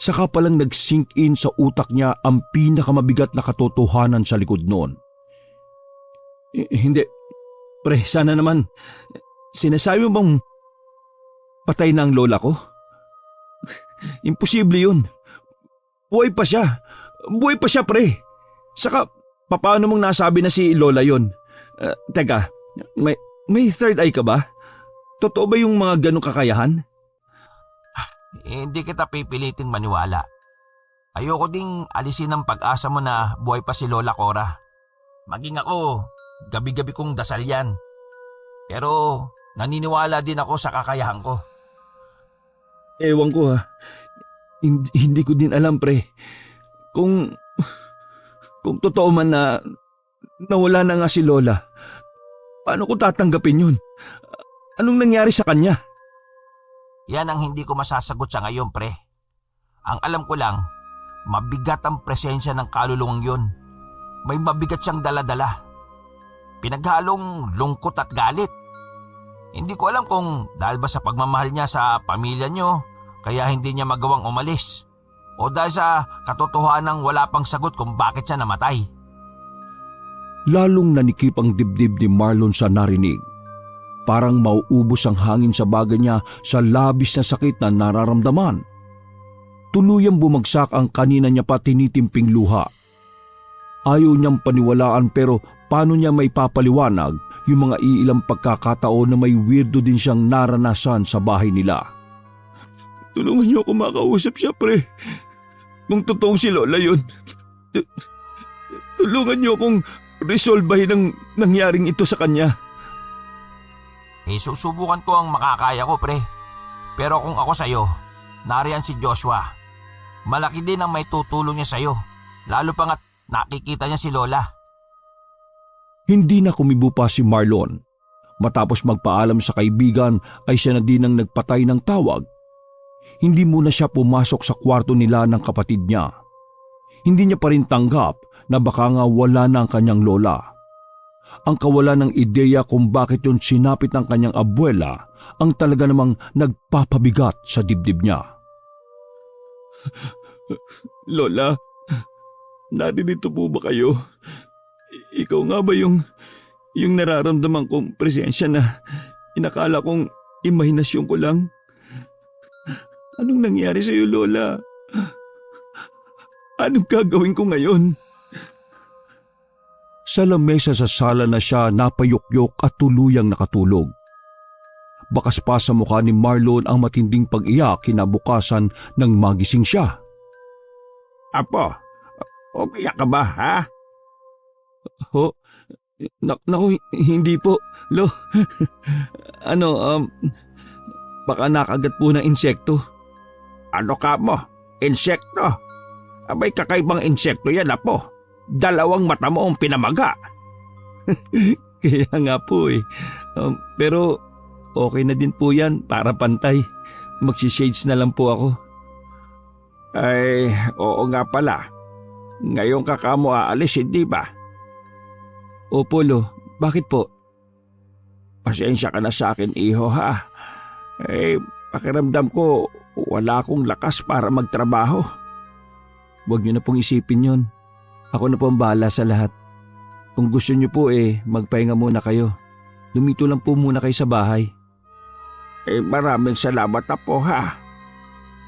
Saka palang nag-sink in sa utak niya ang pinakamabigat na katotohanan sa likod noon. Hindi. Pre, sana naman. Sinasabi mo bang patay na ang lola ko? Imposible yun. Buhay pa siya. Buhay pa siya, pre. Saka, paano mong nasabi na si lola yun? Teka, may third eye ka ba? Totoo ba yung mga ganong kakayahan? Hindi kita pipilitin maniwala. Ayoko ding alisin ang pag-asa mo na buhay pa si Lola Cora. Maging ako, gabi-gabi kong dasal yan. Pero naniniwala din ako sa kakayahan ko. Ewan ko ha. Hindi ko din alam pre. Kung totoo man na nawala na nga si Lola, paano ko tatanggapin yun? Anong nangyari sa kanya? Yan ang hindi ko masasagot sa ngayon pre. Ang alam ko lang, mabigat ang presensya ng kaluluwang yun. May mabigat siyang daladala. Pinaghalong lungkot at galit. Hindi ko alam kung dahil ba sa pagmamahal niya sa pamilya niyo, kaya hindi niya magawang umalis. O dahil sa katotohanang wala pang sagot kung bakit siya namatay. Lalong nanikip ang dibdib ni Marlon sa narinig. Parang mauubos ang hangin sa baga niya sa labis na sakit na nararamdaman. Tuluyang bumagsak ang kanina niya pa tinitimping luha. Ayaw niyang paniwalaan pero paano niya may papaliwanag yung mga iilang pagkakataon na may weirdo din siyang naranasan sa bahay nila. Tulungan niyo ako makausap siya, pre. Kung totoong si Lola yun, tulungan niyo akong resolbahin ang nangyaring ito sa kanya. Susubukan ko ang makakaya ko, pre. Pero kung ako sa'yo, nariyan si Joshua. Malaki din ang may tutulong niya sa'yo. Lalo pa nga't nakikita niya si Lola. Hindi na kumibo pa si Marlon. Matapos magpaalam sa kaibigan ay siya na din ang nagpatay ng tawag. Hindi muna siya pumasok sa kwarto nila ng kapatid niya. Hindi niya pa rin tanggap na baka nga wala na ang kanyang lola. Ang kawalan ng ideya kung bakit yun sinapit ng kanyang abuela ang talaga namang nagpapabigat sa dibdib niya. Lola, naririto po ba kayo? Ikaw nga ba yung nararamdaman kong presensya na inakala kong imahinasyon ko lang? Anong nangyari sa'yo, Lola? Anong gagawin ko ngayon? Sa lamesa sa sala na siya napayukyok at tuluyang nakatulog. Bakas pa sa mukha ni Marlon ang matinding pag-iyak kinabukasan nang magising siya. Apo, umiyak ka ba, ha? Ho? Naku, hindi po, Lo. Baka nakagat po ng insekto. Ano ka mo? Insekto? Abay, kakaibang insekto yan, apo. 2 mata mo ang pinamaga. Kaya nga po eh. Pero okay na din po yan para pantay. Magsishades na lang po ako. Ay, oo nga pala. Ngayon ka mo aalis, hindi ba? Opo, Lo. Bakit po? Pasensya ka na sa akin, iho, ha? Pakiramdam ko wala akong lakas para magtrabaho. Huwag niyo na pong isipin yon. Ako na po ang bahala sa lahat. Kung gusto niyo po magpahinga muna kayo. Lumito lang po muna kayo sa bahay. Maraming salamat, apo, ha?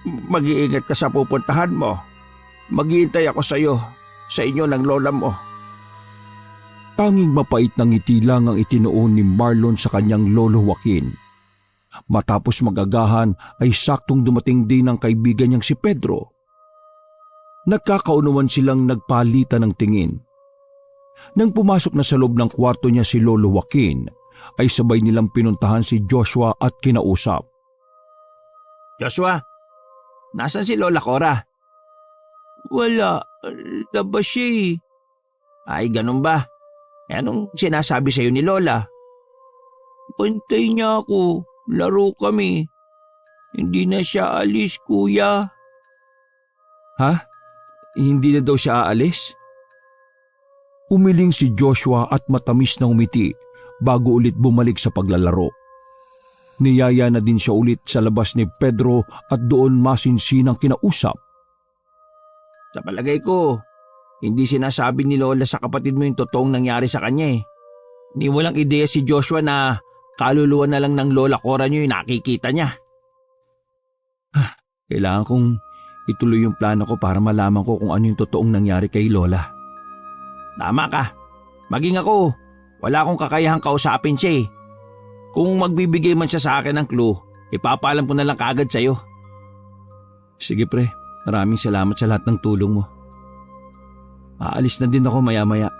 Mag-iingat ka sa pupuntahan mo. Maghihintay ako sa inyo ng lola mo. Tanging mapait ng ngiti lang ang itinuon ni Marlon sa kanyang lolo Joaquin. Matapos magagahan ay saktong dumating din ang kaibigan niyang si Pedro. Nagkakaunawan silang nagpalitan ng tingin. Nang pumasok na sa loob ng kwarto niya si Lolo Joaquin, ay sabay nilang pinuntahan si Joshua at kinausap. Joshua, nasan si Lola Cora? Wala. Labas siya eh. Ay, ganun ba? Anong sinasabi sa'yo ni Lola? Pantay niya ako. Laro kami. Hindi na siya alis, kuya. Ha? Hindi na daw siya aalis? Umiling si Joshua at matamis na umiti bago ulit bumalik sa paglalaro. Niyaya na din siya ulit sa labas ni Pedro at doon masinsinang kinausap. Sa palagay ko, hindi sinasabi ni Lola sa kapatid mo yung totoong nangyari sa kanya eh. Ni walang ideya si Joshua na kaluluwa na lang ng Lola Cora niyo yung nakikita niya. Kailangan kong ituloy yung plano ko para malaman ko kung ano yung totoong nangyari kay Lola. Tama ka. Maging ako, wala akong kakayahang kausapin siya eh. Kung magbibigay man siya sa akin ng clue, ipapaalam ko na lang kaagad sa'yo. Sige pre, maraming salamat sa lahat ng tulong mo. Aalis na din ako maya-maya.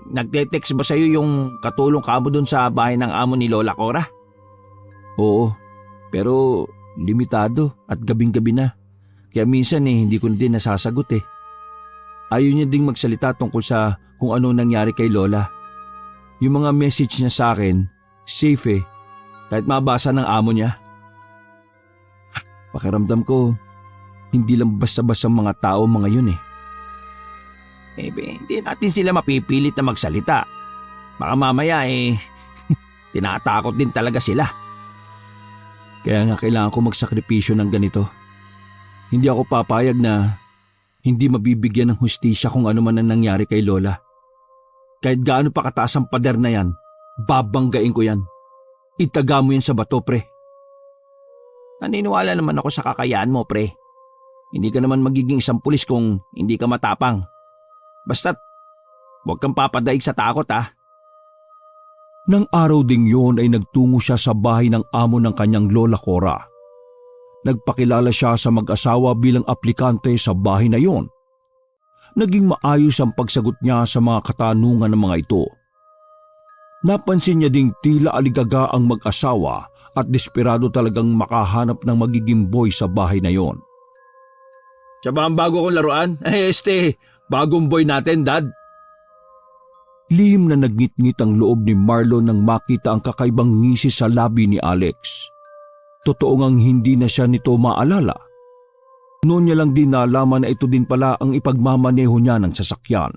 Nagte-text ba sa'yo yung katulong kamo dun sa bahay ng amo ni Lola Cora? Oo, pero limitado at gabing-gabi na. Kaya minsan hindi ko din nasasagot eh. Ayaw niya ding magsalita tungkol sa kung ano nangyari kay Lola. Yung mga message niya sa akin, safe eh. Kahit mabasa ng amo niya. Pakiramdam ko, hindi lang basta-basta mga tao mga yun eh. Hindi natin sila mapipilit na magsalita. Baka mamaya tinatakot din talaga sila. Kaya nga kailangan ko magsakripisyo ng ganito. Hindi ako papayag na hindi mabibigyan ng hustisya kung ano man ang nangyari kay Lola. Kahit gaano pa kataas ang pader na yan, babanggain ko yan. Itaga mo yan sa bato, pre. Naniniwala naman ako sa kakayaan mo, pre. Hindi ka naman magiging isang pulis kung hindi ka matapang. Basta't huwag kang papadaig sa takot, ha. Nang araw ding yon ay nagtungo siya sa bahay ng amo ng kanyang Lola Cora. Nagpakilala siya sa mag-asawa bilang aplikante sa bahay na yon. Naging maayos ang pagsagot niya sa mga katanungan ng mga ito. Napansin niya ding tila aligaga ang mag-asawa at desperado talagang makahanap ng magiging boy sa bahay na yon. Siya ba ang bago kong laruan? Bagong boy natin, Dad. Lihim na nagngit-ngit ang loob ni Marlon nang makita ang kakaibang ngisi sa labi ni Alex. Totoo ngang hindi na siya nito maalala. Noon niya lang din nalaman na ito din pala ang ipagmamaneho niya ng sasakyan.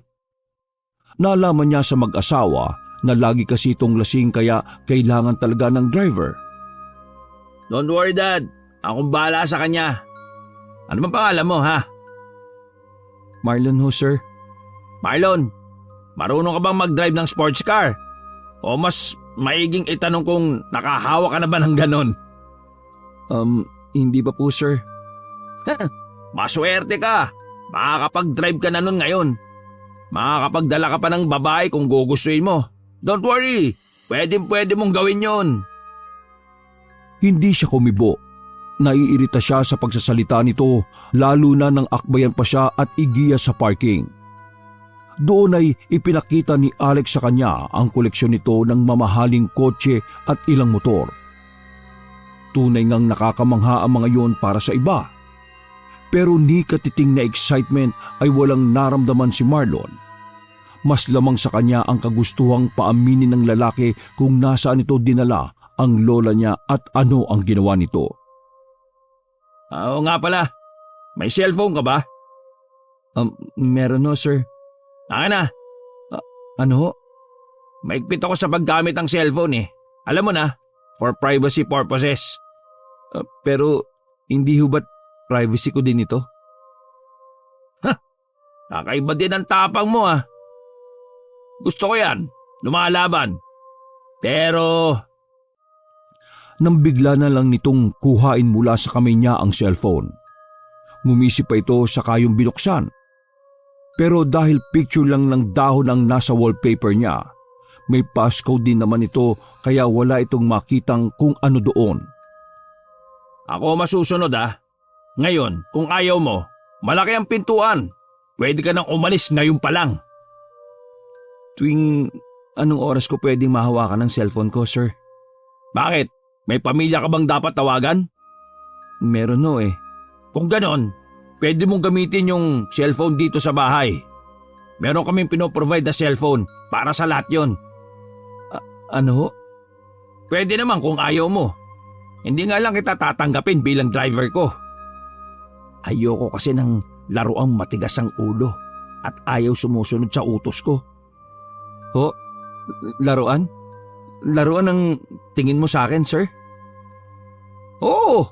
Nalaman niya sa mag-asawa na lagi kasi itong lasing kaya kailangan talaga ng driver. Don't worry, Dad. Akong bahala sa kanya. Ano bang pangalan mo, ha? Marlon ho, sir. Marlon, marunong ka bang mag-drive ng sports car? O mas maiging itanong kung nakahawa ka na ba ng ganon? Hindi pa po, sir. Maswerte ka. Makakapag-drive ka na nun ngayon. Makakapagdala ka pa ng babae kung gugustuhin mo. Don't worry. Pwede mong gawin yon. Hindi siya kumibo. Naiirita siya sa pagsasalita nito, lalo na nang akbayan pa siya at igiya sa parking. Doon ay ipinakita ni Alex sa kanya ang koleksyon nito ng mamahaling kotse at ilang motor. Tunay ngang nakakamangha ang mga yon para sa iba. Pero ni katiting na excitement ay walang naramdaman si Marlon. Mas lamang sa kanya ang kagustuhang paaminin ng lalaki kung nasaan ito dinala ang lola niya at ano ang ginawa nito. Oo nga pala. May cellphone ka ba? Meron no, sir. Akin na. Ano? Maigpit ako sa paggamit ng cellphone eh. Alam mo na, for privacy purposes. Pero hindi ho ba't privacy ko din ito? Kakaiba din ang tapang mo ah. Gusto ko yan. Lumalaban. Pero Nang bigla na lang nitong kuhain mula sa kamay niya ang cellphone. Ngumisi pa ito sa kayong binuksan. Pero dahil picture lang ng dahon ang nasa wallpaper niya, may passcode din naman ito kaya wala itong makitang kung ano doon. ako masusunod ah. Ngayon, kung ayaw mo, malaki ang pintuan. Pwede ka nang umalis ngayon pa lang. Tuwing anong oras ko pwedeng mahawakan ng cellphone ko, sir? Bakit? May pamilya ka bang dapat tawagan? Meron no eh. Kung ganon, pwede mong gamitin yung cellphone dito sa bahay. Meron kaming pinoprovide na cellphone para sa lahat yon. Ano ho? Pwede naman kung ayaw mo. Hindi nga lang kita tatanggapin bilang driver ko. Ayoko kasi ng laruang matigas ang ulo at ayaw sumusunod sa utos ko. Ho? Laruan? Laruan ang tingin mo sa akin, sir? Oo,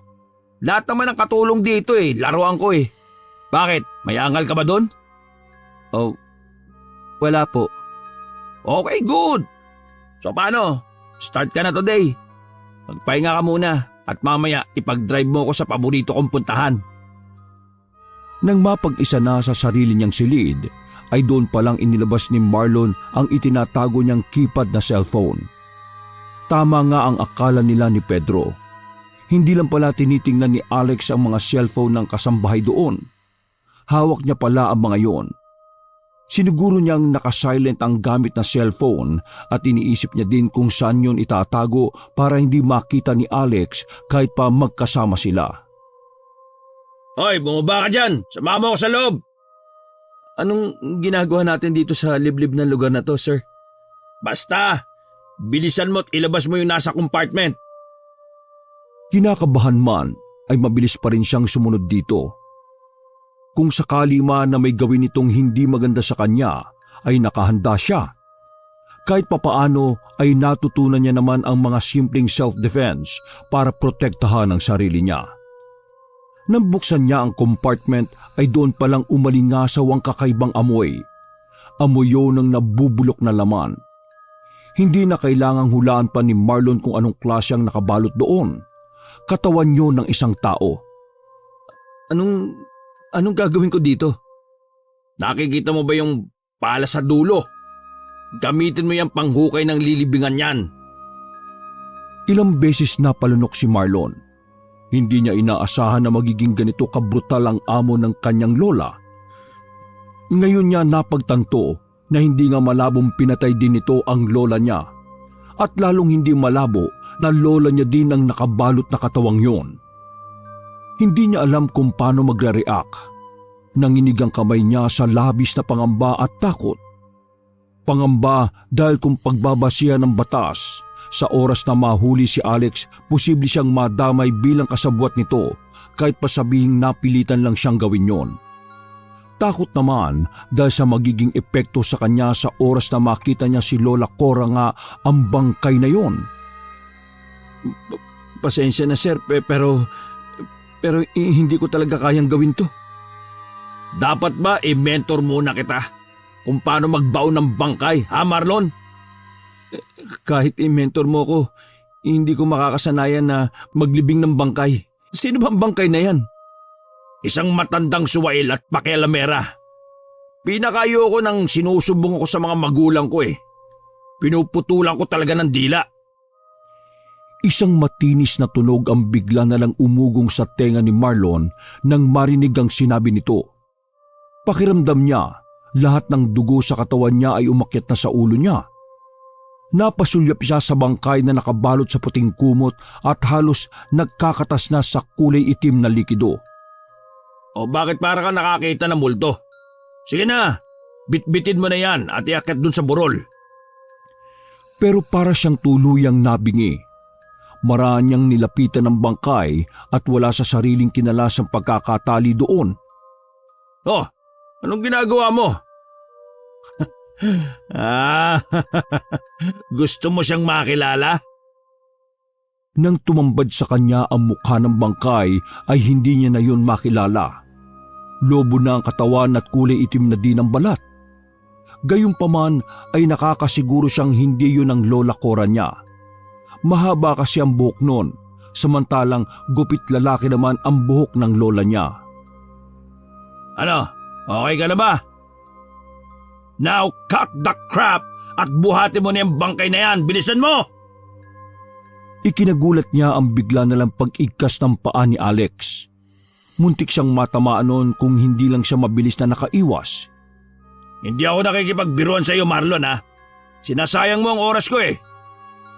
lahat naman ng katulong dito eh, laruan ko eh. Bakit? May angal ka ba doon? Oh, wala po. Okay, good. So paano? Start ka na today. Magpahinga ka muna at mamaya ipag-drive mo ko sa paborito kong puntahan. Nang mapag-isa na sa sarili niyang silid, ay doon palang inilabas ni Marlon ang itinatago niyang keypad na cellphone. Tama nga ang akala nila ni Pedro. Hindi lang pala tinitingnan ni Alex ang mga cellphone ng kasambahay doon. Hawak niya pala ang mga yon. Siniguro niyang nakasilent ang gamit na cellphone at iniisip niya din kung saan yon itatago para hindi makita ni Alex kahit pa magkasama sila. Hoy, bumaba ka dyan! Sama mo ako sa loob! Anong ginagawa natin dito sa liblib na lugar na to, sir? Basta! Bilisan mo at ilabas mo yung nasa compartment. Kinakabahan man ay mabilis pa rin siyang sumunod dito. Kung sakali man na may gawin itong hindi maganda sa kanya, ay nakahanda siya. Kahit papaano ay natutunan niya naman ang mga simpleng self-defense para protektahan ang sarili niya. Nang buksan niya ang compartment ay doon palang umalingasaw ang kakaibang amoy. Amoy yun ng nabubulok na laman. Hindi na kailangang hulaan pa ni Marlon kung anong klase ang nakabalot doon. Katawan yun ng isang tao. Anong gagawin ko dito? Nakikita mo ba yung pala sa dulo? Gamitin mo yung panghukay ng lilibingan yan. Ilang beses na palunok si Marlon. Hindi niya inaasahan na magiging ganito kabrutal ang amo ng kanyang lola. Ngayon niya napagtanto na hindi nga malabong pinatay din nito ang lola niya at lalong hindi malabo na lola niya din ang nakabalot na katawang yon. Hindi niya alam kung paano magre-react. Nanginig ang kamay niya sa labis na pangamba at takot. Pangamba dahil kung pagbabasihan ng batas, sa oras na mahuli si Alex, posible siyang madamay bilang kasabwat nito kahit pa sabihing napilitan lang siyang gawin yon. Takot naman dahil sa magiging epekto sa kanya sa oras na makita niya si Lola Cora nga ang bangkay na yon. Pasensya na sir, pero hindi ko talaga kayang gawin to. Dapat ba i-mentor muna kita kung paano magbaon ng bangkay, ha Marlon? Kahit i-mentor mo ko, hindi ko makakasanayan na maglibing ng bangkay. Sino bang bangkay na yan? Isang matandang suwail at pakialamera. Pinakayoko nang sinusubong ako sa mga magulang ko eh. Pinuputulan ko talaga ng dila. Isang matinis na tunog ang bigla na lang umugong sa tenga ni Marlon nang marinig ang sinabi nito. Pakiramdam niya, lahat ng dugo sa katawan niya ay umakyat na sa ulo niya. Napasulyap siya sa bangkay na nakabalot sa puting kumot at halos nagkakatas na sa kulay itim na likido. O bakit para ka nakakita ng multo? Sige na, bitbitin mo na yan at iakyat dun sa burol. Pero para siyang tuluyang nabingi. Maraan niyang nilapitan ng bangkay at wala sa sariling kinalasang pagkakatali doon. Oh, anong ginagawa mo? Gusto mo siyang makilala? Nang tumambad sa kanya ang mukha ng bangkay ay hindi niya na yun makilala. Lobo na ang katawan at kulay itim na din ang balat. Gayunpaman ay nakakasiguro siyang hindi yun ang Lola Cora niya. Mahaba kasi ang buhok noon, samantalang gupit lalaki naman ang buhok ng lola niya. Ano? Okay ka na ba? Now cut the crap at buhati mo na yung bangkay na yan. Bilisan mo! Ikinagulat niya ang bigla na lang pag-igkas ng paa ni Alex. Muntik siyang matamaan noon kung hindi lang siya mabilis na nakaiwas. Hindi ako nakikipagbiruan sa iyo, Marlon, ha? Sinasayang mo ang oras ko eh.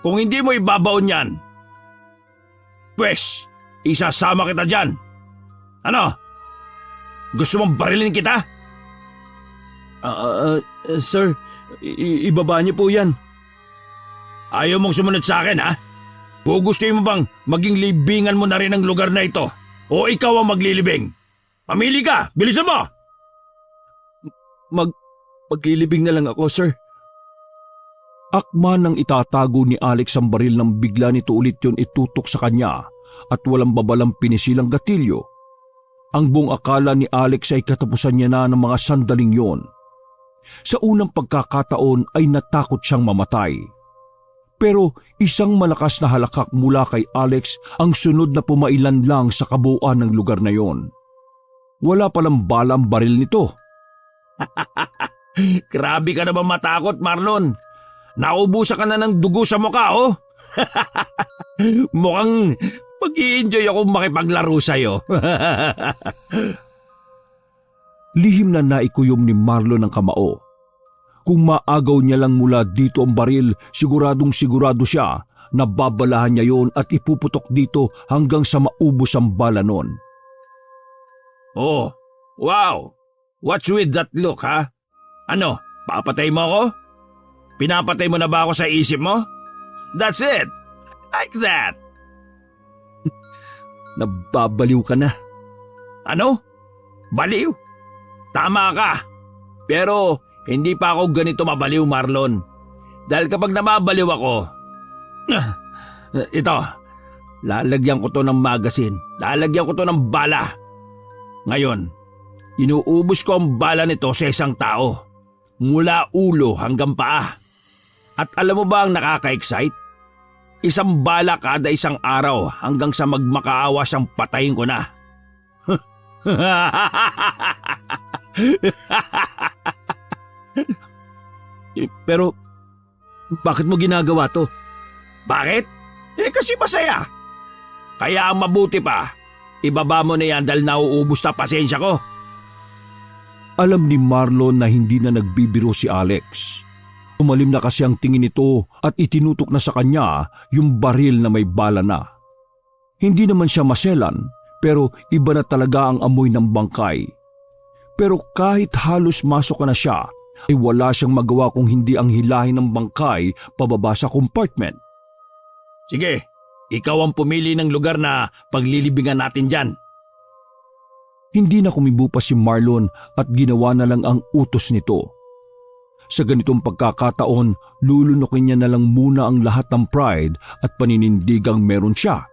Kung hindi mo ibabaon yan, pwes, isasama kita dyan. Ano? Gusto mong barilin kita? Sir, ibaba niyo po yan. Ayaw mong sumunod sa akin, ha? Gugustuhin mo bang maging libingan mo na rin ang lugar na ito? O ikaw ang maglilibing? Pamili ka! Bilisan mo! Maglilibing na lang ako, sir. Akma nang itatago ni Alex ang baril nang bigla nito ulit yon itutok sa kanya at walang babalang pinisilang gatilyo. Ang buong akala ni Alex ay katapusan niya na ng mga sandaling yon. Sa unang pagkakataon ay natakot siyang mamatay. Pero isang malakas na halakak mula kay Alex ang sunod na pumailan lang sa kabuuan ng lugar na yon. Wala palang bala ang baril nito. Grabe ka naman matakot, Marlon. Naubusan ka na ng dugo sa mukha, oh. Mukhang mag-i-enjoy ako makipaglaro sa'yo. Lihim na naikuyom ni Marlon ang kamao. Kung maagaw niya lang mula dito ang baril, siguradong sigurado siya na babalahan niya yon at ipuputok dito hanggang sa maubos ang bala nun. Oh, wow. What's with that look, ha? Ano, papatay mo ako? Pinapatay mo na ba ako sa isip mo? That's it. Like that. Nababaliw ka na. Ano? Baliw? Tama ka. Pero hindi pa ako ganito mabaliw, Marlon. Dahil kapag namabaliw ako, ito, lalagyan ko to ng magasin. Lalagyan ko to ng bala. Ngayon, inuubos ko ang bala nito sa isang tao. Mula ulo hanggang paa. At alam mo ba ang nakaka-excite? Isang bala kada isang araw hanggang sa magmakaawa siyang patayin ko na. Pero, bakit mo ginagawa to? Bakit? Kasi masaya. Kaya ang mabuti pa, ibaba mo na yan dahil nauubos na pasensya ko. Alam ni Marlon na hindi na nagbibiro si Alex. Umalim na kasi ang tingin nito at itinutok na sa kanya yung baril na may bala na. Hindi naman siya maselan pero iba na talaga ang amoy ng bangkay. Pero kahit halos masok na siya, ay wala siyang magawa kung hindi ang hilahin ng bangkay pababa sa compartment. Sige, ikaw ang pumili ng lugar na paglilibingan natin dyan. Hindi na kumibo pa si Marlon at ginawa na lang ang utos nito. Sa ganitong pagkakataon, lulunukin niya na lang muna ang lahat ng pride at paninindigang meron siya.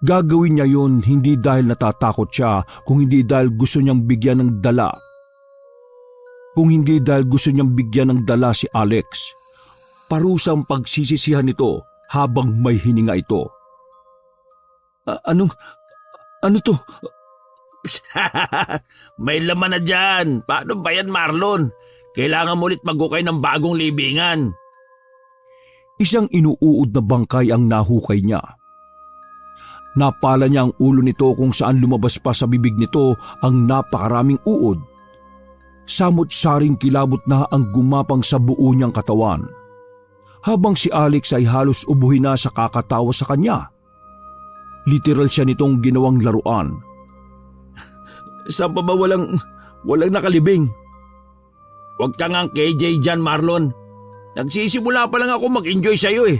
Gagawin niya yun hindi dahil natatakot siya, kung hindi dahil gusto niyang bigyan ng dala. Kung hindi dahil gusto niyang bigyan ng dala si Alex. Parusang pagsisisihan nito habang may hininga ito. Ano to? May laman na dyan. Paano ba yan, Marlon? Kailangan mo ulit maghukay ng bagong libingan. Isang inuuod na bangkay ang nahukay niya. Napala niya ang ulo nito kung saan lumabas pa sa bibig nito ang napakaraming uod. Samot-saring kilabot na ang gumapang sa buo niyang katawan. Habang si Alex ay halos ubuhin na sa kakatawa sa kanya. Literal siya nitong ginawang laruan. Saan pa ba walang nakalibing? Huwag ka ngang KJ dyan, Marlon. Nagsisimula pa lang ako mag-enjoy sa'yo eh.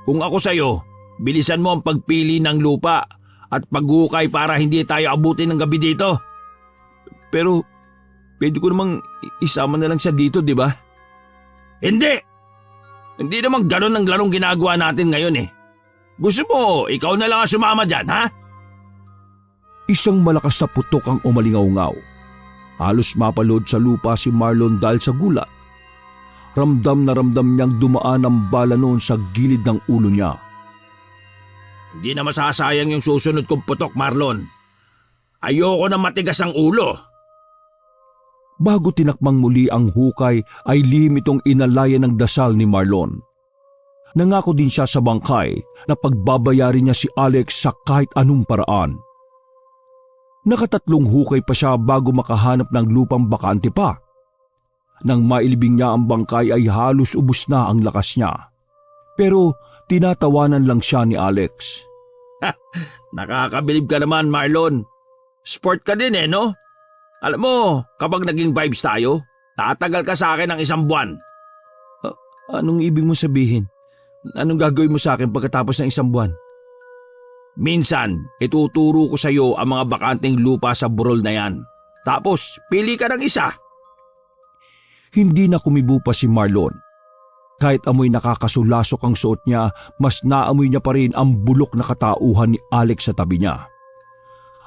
Kung ako sa'yo, bilisan mo ang pagpili ng lupa at paghukay para hindi tayo abutin ng gabi dito. Pero pwede ko namang isama na lang siya dito, di ba? Hindi! Hindi naman ganun ang larong ginagawa natin ngayon eh. Gusto mo, ikaw na lang ang sumama dyan, ha? Isang malakas na putok ang umalingaw-ngaw. Halos mapalod sa lupa si Marlon dahil sa gulat. Ramdam na ramdam niyang dumaan ang bala noon sa gilid ng ulo niya. Hindi na masasayang yung susunod kong putok, Marlon. Ayoko na matigas ang ulo. Bago tinakmang muli ang hukay ay lihim itong inalaya ng dasal ni Marlon. Nangako din siya sa bangkay na pagbabayarin niya si Alex sa kahit anong paraan. Nakatatlong hukay pa siya bago makahanap ng lupang bakante pa. Nang mailibing niya ang bangkay ay halos ubos na ang lakas niya. Pero tinatawanan lang siya ni Alex. Nakakabilib ka naman, Marlon. Sport ka din eh, no? Alam mo, kapag naging vibes tayo, tatagal ka sa akin ng 1 buwan. Anong ibig mo sabihin? Anong gagawin mo sa akin pagkatapos ng 1 buwan? Minsan, ituturo ko sa iyo ang mga bakanteng lupa sa burol na yan. Tapos, pili ka ng isa. Hindi na kumibo pa si Marlon. Kahit amoy nakakasulasok ang suot niya, mas naamoy niya pa rin ang bulok na katauhan ni Alex sa tabi niya.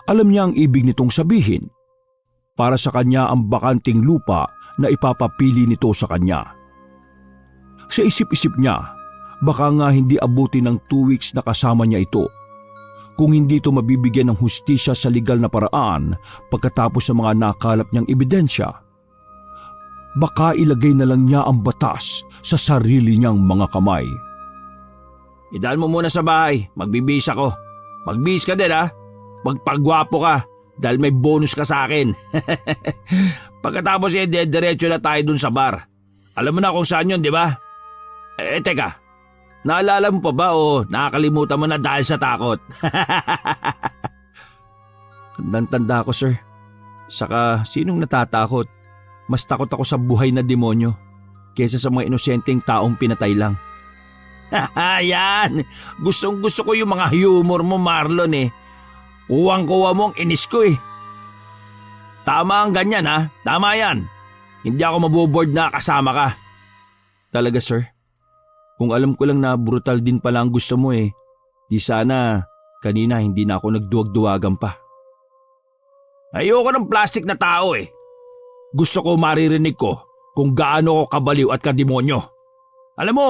Alam niya ang ibig nitong sabihin. Para sa kanya ang bakanting lupa na ipapapili nito sa kanya. Sa isip-isip niya, baka nga hindi abutin ng 2 weeks na kasama niya ito. Kung hindi ito mabibigyan ng hustisya sa legal na paraan pagkatapos sa mga nakalap niyang ebidensya, baka ilagay na lang niya ang batas sa sarili niyang mga kamay. Idaan mo muna sa bahay, magbibihis ako. Magbihis ka din ha, magpagwapo ka dahil may bonus ka sa akin. Pagkatapos diretso na tayo dun sa bar. Alam mo na kung saan yun, di ba? Teka, naalala mo pa ba o nakakalimutan mo na dahil sa takot? Tandang-tanda ako, sir. Saka sinong natatakot? Mas takot ako sa buhay na demonyo kaysa sa mga inosenteng taong pinatay lang. Yan! Gustong-gusto ko yung mga humor mo, Marlon eh. Kuwang-kuwa mo ang inis ko eh. Tama ang ganyan ha, tama yan. Hindi ako maboboard na kasama ka. Talaga, sir? Kung alam ko lang na brutal din pala ang gusto mo eh, di sana kanina hindi na ako nagduwag-duwagan pa. Ayoko ng plastic na tao eh. Gusto ko maririnig ko kung gaano ko kabaliw at kademonyo. Alam mo,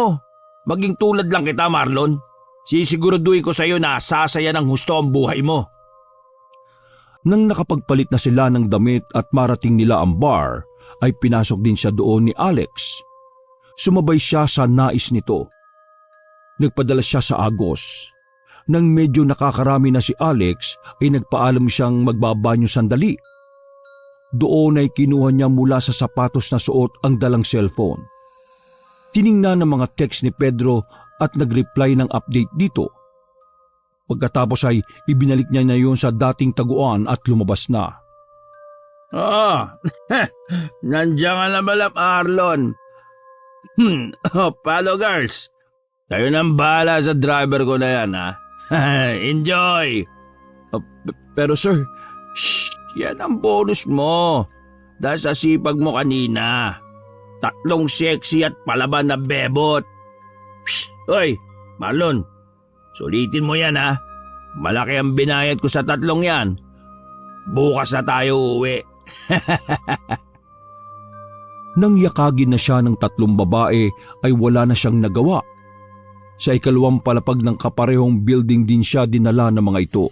maging tulad lang kita, Marlon. Sisiguraduhin ko sa iyo na sasaya ng husto ang buhay mo. Nang nakapagpalit na sila ng damit at marating nila ang bar, ay pinasok din siya doon ni Alex. Sumabay siya sa nais nito. Nagpadala siya sa Agos. Nang medyo nakakarami na si Alex ay nagpaalam siyang magbabanyo sandali. Doon ay kinuha niya mula sa sapatos na suot ang dalang cellphone. Tiningnan ng mga text ni Pedro at nag-reply ng update dito. Pagkatapos ay ibinalik niya na yun sa dating taguan at lumabas na. Oo, nandiyan ka na pala, Marlon. Paano, girls? Kayo nang bahala sa driver ko na yan, ha? Enjoy! Pero sir, shh, yan ang bonus mo. Dahil sa sipag mo kanina. 3 sexy at palaban na bebot. Shh, hoy, Marlon, sulitin mo yan, ha? Malaki ang binayad ko sa 3 yan. Bukas na tayo uuwi. Nang yakagin na siya ng 3 babae ay wala na siyang nagawa. Sa ikalawang palapag ng kaparehong building din siya dinala ng mga ito.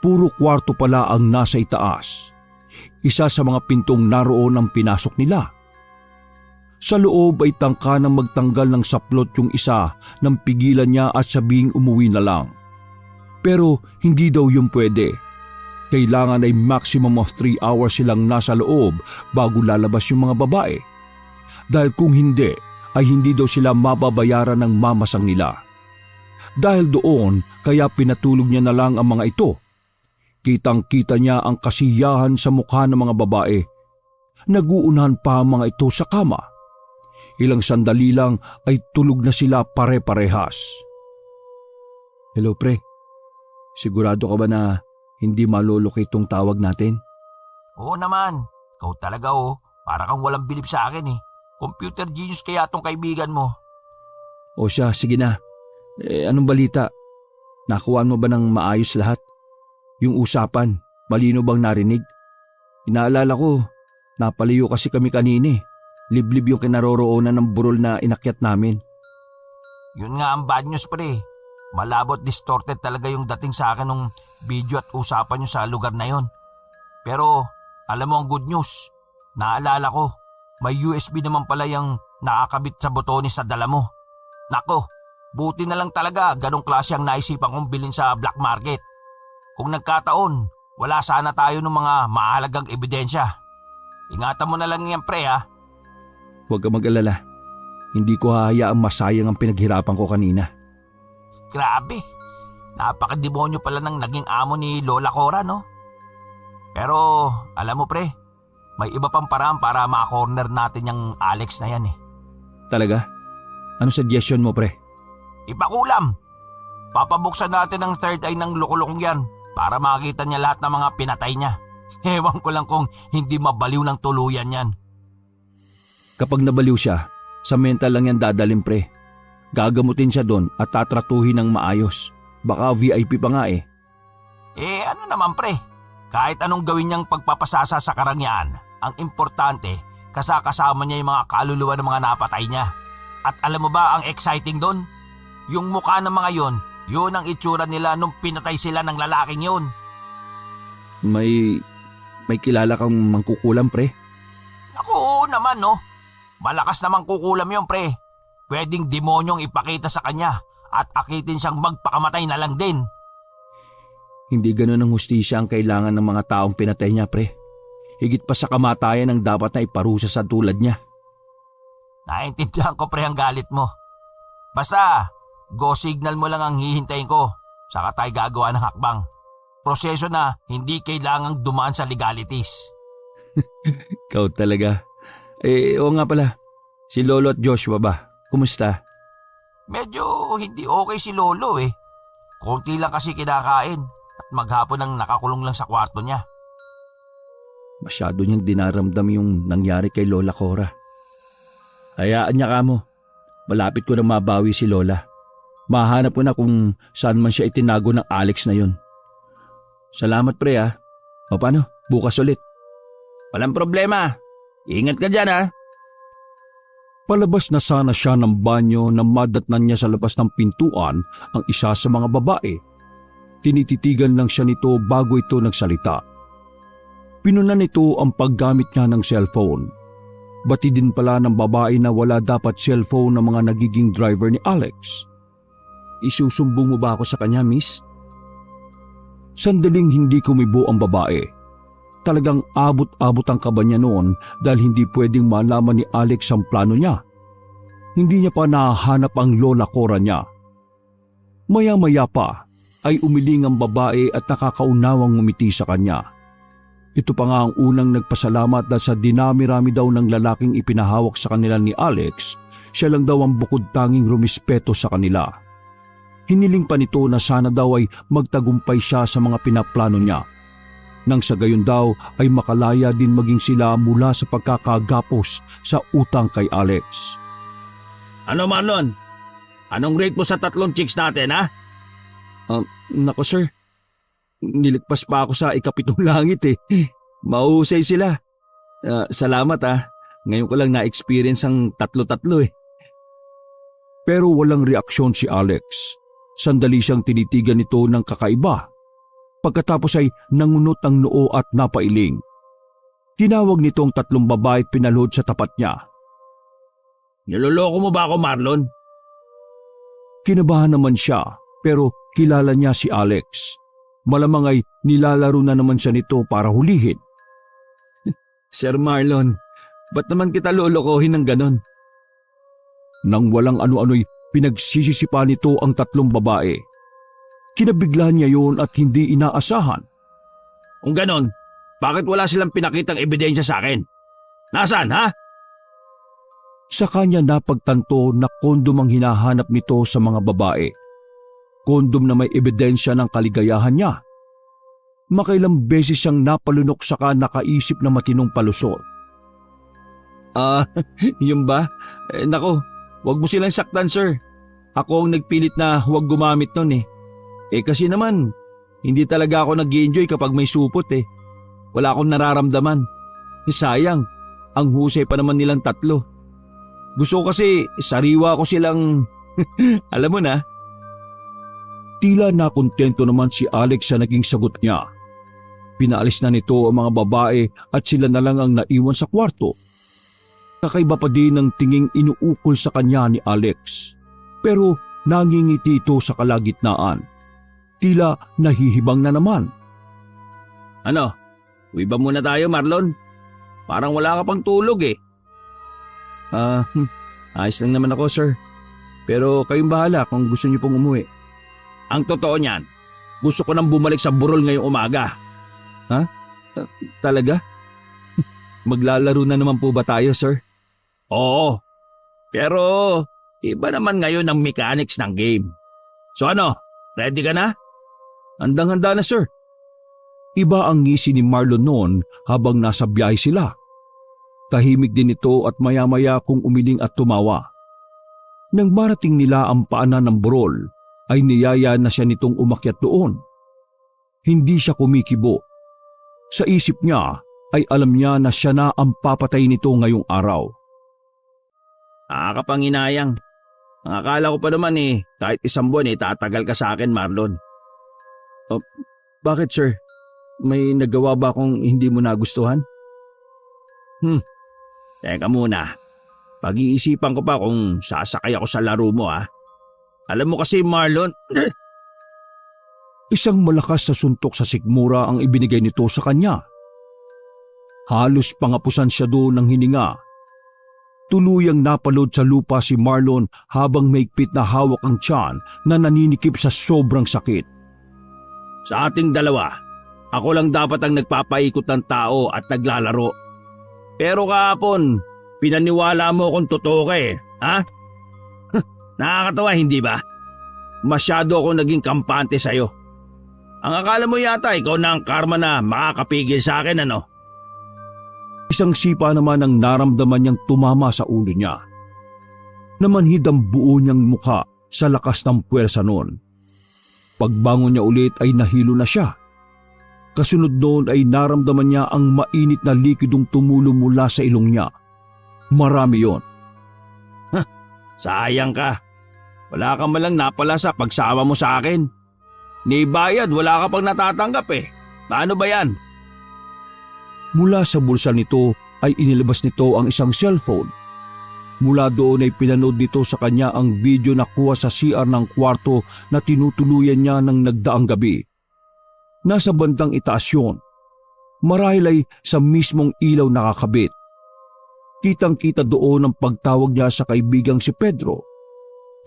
Puro kwarto pala ang nasa itaas. Isa sa mga pintong naroon ang pinasok nila. Sa loob ay tangka ng magtanggal ng saplot yung isa nang pigilan niya at sabing umuwi na lang. Pero hindi daw yung pwede. Kailangan ay maximum of 3 hours silang nasa loob bago lalabas yung mga babae. Dahil kung hindi, ay hindi daw sila mababayaran ng mamasang nila. Dahil doon, kaya pinatulog niya na lang ang mga ito. Kitang-kita niya ang kasiyahan sa mukha ng mga babae. Naguunahan pa ang mga ito sa kama. Ilang sandali lang ay tulog na sila pare-parehas. Hello pre, sigurado ka ba na hindi maluloko itong tawag natin? Oo naman. Ikaw talaga para kang walang bilib sa akin eh. Computer genius kaya tong kaibigan mo. O siya, sige na. Anong balita? Nakuhaan mo ba ng maayos lahat? Yung usapan, malino bang narinig? Inaalala ko, napalayo kasi kami kanina eh. Liblib yung kinaroroonan ng burol na inakyat namin. Yun nga ang bad news pre. Malabot distorted talaga yung dating sa akin ng video at usapan nyo sa lugar na yon. Pero alam mo ang good news, naalala ko, may USB naman pala yung nakakabit sa botones sa dala mo. Nako, buti na lang talaga ganong klase ang naisipan kong bilhin sa black market. Kung nagkataon, wala sana tayo ng mga mahalagang ebidensya. Ingatan mo na lang yan pre ha. Huwag ka mag-alala. Hindi ko hahayaang masayang ang pinaghirapan ko kanina. Grabe, napakademonyo pala ng naging amo ni Lola Cora no? Pero alam mo pre, may iba pang paraan para ma-corner natin yung Alex na yan eh. Talaga? Ano suggestion mo pre? Ipakulam! Papabuksan natin ang third eye ng lukulukong yan para makita niya lahat ng mga pinatay niya. Ewan ko lang kung hindi mabaliw ng tuluyan yan. Kapag nabaliw siya, sa mental lang yan dadalhin pre. Gagamutin siya doon at tatratuhin ng maayos. Baka VIP pa nga eh. Ano naman pre, kahit anong gawin niyang pagpapasasa sa karangyaan, ang importante kasama niya yung mga kaluluwa ng mga napatay niya. At alam mo ba ang exciting doon? Yung mukha ng mga yon, yun ang itsura nila nung pinatay sila ng lalaking yun. May kilala kang mangkukulam pre? Naku, oo naman no. Malakas namang kukulam yun pre. Pwedeng demonyong ipakita sa kanya at akitin siyang magpakamatay na lang din. Hindi ganun ang hustisya ang kailangan ng mga taong pinatay niya pre. Higit pa sa kamatayan ang dapat na iparusa sa tulad niya. Naintindihan ko pre ang galit mo. Basta, go signal mo lang ang hihintayin ko. Saka tayo gagawa ng hakbang. Proseso na hindi kailangang dumaan sa legalities. Ikaw talaga. Oo nga pala. Si Lolo at Joshua ba? Kumusta? Medyo hindi okay si Lolo eh. Konti lang kasi kinakain at maghapon ang nakakulong lang sa kwarto niya. Masyado niyang dinaramdam yung nangyari kay Lola Cora. Hayaan niya kamo. Malapit ko na mabawi si Lola. Mahanap ko na kung saan man siya itinago ng Alex na yun. Salamat pre ha. O paano? Bukas ulit. Walang problema. Ingat ka dyan ha. Palabas na sana siya ng banyo na madatnan niya sa labas ng pintuan ang isa sa mga babae. Tinititigan lang siya nito bago ito nagsalita. Pinunan nito ang paggamit niya ng cellphone. Bati din pala ng babae na wala dapat cellphone ng mga nagiging driver ni Alex. Isusumbong mo ba ako sa kanya, miss? Sandaling hindi kumibo ang babae. Talagang abot-abot ang kaba niya noon dahil hindi pwedeng malaman ni Alex ang plano niya. Hindi niya pa nahahanap ang Lola Cora niya. Maya-maya pa ay umiling ang babae at nakakaunawang ngumiti sa kanya. Ito pa nga ang unang nagpasalamat dahil sa dinami-rami daw ng lalaking ipinahawak sa kanila ni Alex, siya lang daw ang bukod tanging rumispeto sa kanila. Hiniling pa nito na sana daw ay magtagumpay siya sa mga pinaplano niya. Nang sa gayon daw ay makalaya din maging sila mula sa pagkakagapos sa utang kay Alex. Ano Marlon? Anong rate mo sa 3 chicks natin, ha? Nako sir, niligpas pa ako sa ikapitong langit eh. Mahusay sila. Salamat Ngayon ko lang na-experience ang 3 eh. Pero walang reaksyon si Alex. Sandali siyang tinitigan nito ng kakaiba. Pagkatapos ay nangunot ang noo at napailing. Tinawag nito ang 3 babae at pinalhod sa tapat niya. Niloloko mo ba ako, Marlon? Kinabahan naman siya pero kilala niya si Alex. Malamang ay nilalaro na naman siya nito para hulihin. Sir Marlon, ba't naman kita lolokohin ng ganon? Nang walang ano-ano'y pinagsisisipa nito ang 3 babae. Kinabigla niya yon at hindi inaasahan. Kung ganon, bakit wala silang pinakitang ebidensya sa akin? Nasaan, ha? Sa kanya napagtanto na kondom ang hinahanap nito sa mga babae. Kondom na may ebidensya ng kaligayahan niya. Makailang beses siyang napalunok saka nakaisip na matinong palusot. Yun ba? Nako, wag mo silang saktan, sir. Ako ang nagpilit na huwag gumamit nun eh. Kasi naman, hindi talaga ako nag-enjoy kapag may supot eh. Wala akong nararamdaman. Sayang, ang husay pa naman nilang 3. Gusto ko kasi sariwa ko silang, alam mo na. Tila nakontento naman si Alex sa naging sagot niya. Pinaalis na nito ang mga babae at sila na lang ang naiwan sa kwarto. Kakaiba pa din ang tinging inuukol sa kanya ni Alex. Pero nangingiti ito sa kalagitnaan. Tila nahihibang na naman. Ano, uwi ba muna tayo, Marlon? Parang wala ka pang tulog eh. Ayos lang naman ako, sir. Pero kayong bahala kung gusto niyo pong umuwi. Ang totoo niyan, gusto ko nang bumalik sa burol ngayong umaga. Talaga? Maglalaro na naman po ba tayo, sir? Oo, pero iba naman ngayon ang mechanics ng game. So ano, ready ka na? Handang-handa na, sir. Iba ang ngisi ni Marlon noon habang nasa biyahe sila. Tahimik din ito at maya-maya kung umiling at tumawa. Nang marating nila ang paanan ng burol, ay niyaya na siya nitong umakyat doon. Hindi siya kumikibo. Sa isip niya ay alam niya na siya na ang papatay nito ngayong araw. Nakakapanginayang. Ang akala ko pa naman kahit 1 buwan tatagal ka sa akin, Marlon. Bakit, sir? May nagawa ba akong hindi mo nagustuhan? Teka muna. Pag-iisipan ko pa kung sasakay ako sa laro mo, Alam mo kasi, Marlon, Isang malakas na suntok sa sikmura ang ibinigay nito sa kanya. Halos pangapusan siya doon ng hininga. Tuluyang napalod sa lupa si Marlon habang maigpit na hawak ang tiyan na naninikip sa sobrang sakit. sa ating dalawa, ako lang dapat ang nagpapaikot ng tao at naglalaro. Pero kahapon, pinaniwala mo kung totoo ka ha? Nakakatawa, hindi ba? Masyado ako naging kampante sa'yo. Ang akala mo yata ikaw na ang karma na makakapigil sa akin, ano? Isang sipa naman ang naramdaman niyang tumama sa ulo niya. Namanhid ang buo niyang mukha sa lakas ng puwersa noon. Pagbangon niya ulit ay nahilo na siya. Kasunod noon ay naramdaman niya ang mainit na likidong tumulo mula sa ilong niya. Marami yon. Sayang ka. Wala ka malang napala sa pagsama mo sa akin. Ni bayad, wala ka pang natatanggap Paano ba yan? Mula sa bulsa nito ay inilabas nito ang isang cellphone. Mula doon ay pinanood nito sa kanya ang video na kuha sa CR ng kwarto na tinutuluyan niya ng nagdaang gabi. Nasa bandang itaas yun. Marahil ay sa mismong ilaw nakakabit. Kitang-kita doon ang pagtawag niya sa kaibigang si Pedro.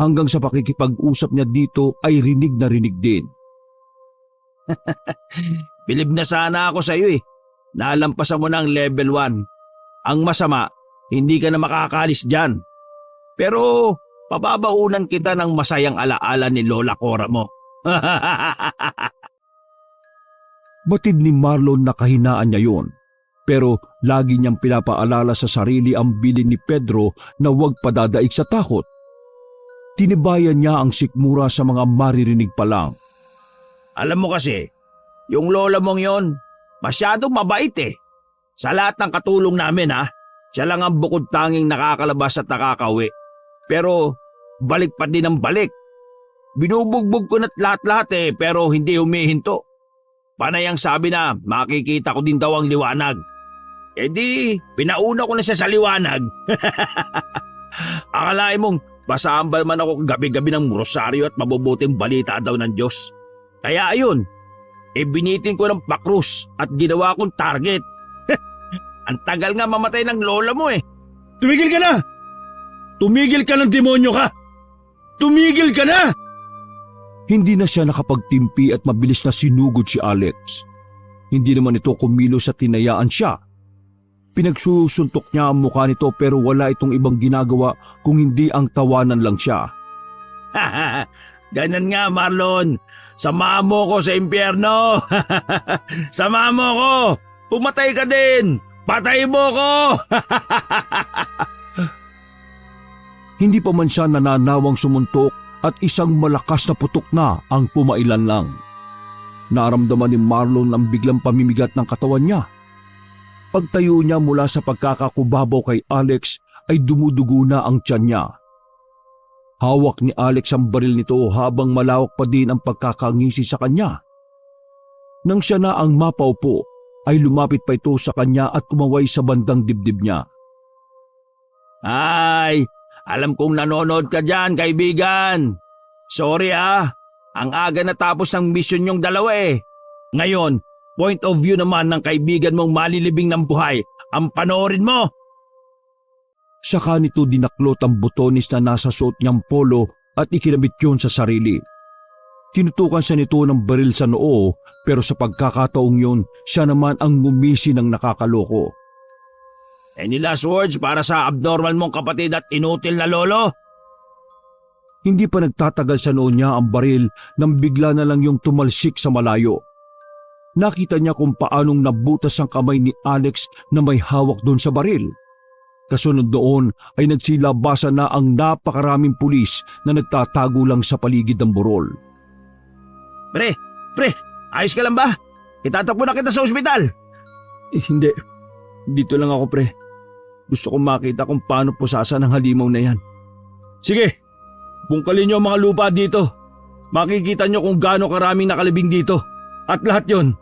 Hanggang sa pakikipag-usap niya dito ay rinig na rinig din. Bilib na sana ako sa iyo Nalampasan mo na ang level 1. Ang masama, hindi ka na makakalis dyan. Pero pababaunan kita ng masayang alaala ni Lola Cora mo. Batid ni Marlon na kahinaan niya yon. Pero lagi niyang pinapaalala sa sarili ang bilin ni Pedro na huwag padadaig sa takot. Tinibayan niya ang sikmura sa mga maririnig pa lang. Alam mo kasi, yung lola mong yon, masyadong mabait eh. Sa lahat ng katulong namin siya lang ang bukod tanging nakakalabas at nakakauwi. Pero balik pa din ang balik. Binubugbog ko na't lahat-lahat pero hindi humihinto. Panay ang sabi na makikita ko din daw ang liwanag. E di, pinauna ko na siya sa liwanag. Akalain mong basambal man ako gabi-gabi ng rosaryo at mabubuting balita daw ng Diyos. Kaya ayun, binitin ko ng pakrus at ginawa kong target. Ang tagal nga mamatay ng lola mo eh. Tumigil ka na! Tumigil ka ng demonyo ka! Tumigil ka na! Hindi na siya nakapagtimpi at mabilis na sinugod si Alex. Hindi naman ito kumilos at tinayaan siya. Pinagsusuntok niya ang mukha nito pero wala itong ibang ginagawa kung hindi ang tawanan lang siya. Ganun nga Marlon, samahan mo ko sa impyerno. Samahan mo ko, pumatay ka din, patay mo ko. Hindi pa man siya nananawang sumuntok at isang malakas na putok na ang pumailan lang. Naramdaman ni Marlon ang biglang pamimigat ng katawan niya. Pagtayo niya mula sa pagkakakubabaw kay Alex ay dumudugo na ang tiyan niya. Hawak ni Alex ang baril nito habang malawak pa din ang pagkakangisi sa kanya. Nang siya na ang mapaupo ay lumapit pa ito sa kanya at kumaway sa bandang dibdib niya. Ay, alam kong nanonood ka dyan, kaibigan. Sorry ang aga natapos ng mission yung dalawa eh. Ngayon, point of view naman ng kaibigan mong malilibing ng buhay, ang panoorin mo. Saka nito dinaklot ang butonis na nasa suot niyang polo at ikinabit yun sa sarili. Tinutukan siya nito ng baril sa noo pero sa pagkakataong yun, siya naman ang ngumisi ng nakakaloko. Any last words para sa abnormal mong kapatid at inutil na lolo? Hindi pa nagtatagal sa noo niya ang baril nang bigla na lang yung tumalsik sa malayo. Nakita niya kung paanong nabutas ang kamay ni Alex na may hawak doon sa baril. Kasunod doon ay nagsilabasan na ang napakaraming pulis na nagtatago lang sa paligid ng burol. Pre, ayos ka lang ba? Itatakbo na kita sa ospital. Hindi, dito lang ako pre. Gusto kong makita kung paano pusasan ang halimaw na yan. Sige, bungkalin niyo ang mga lupa dito. Makikita niyo kung gaano karaming nakalibing dito. At lahat yun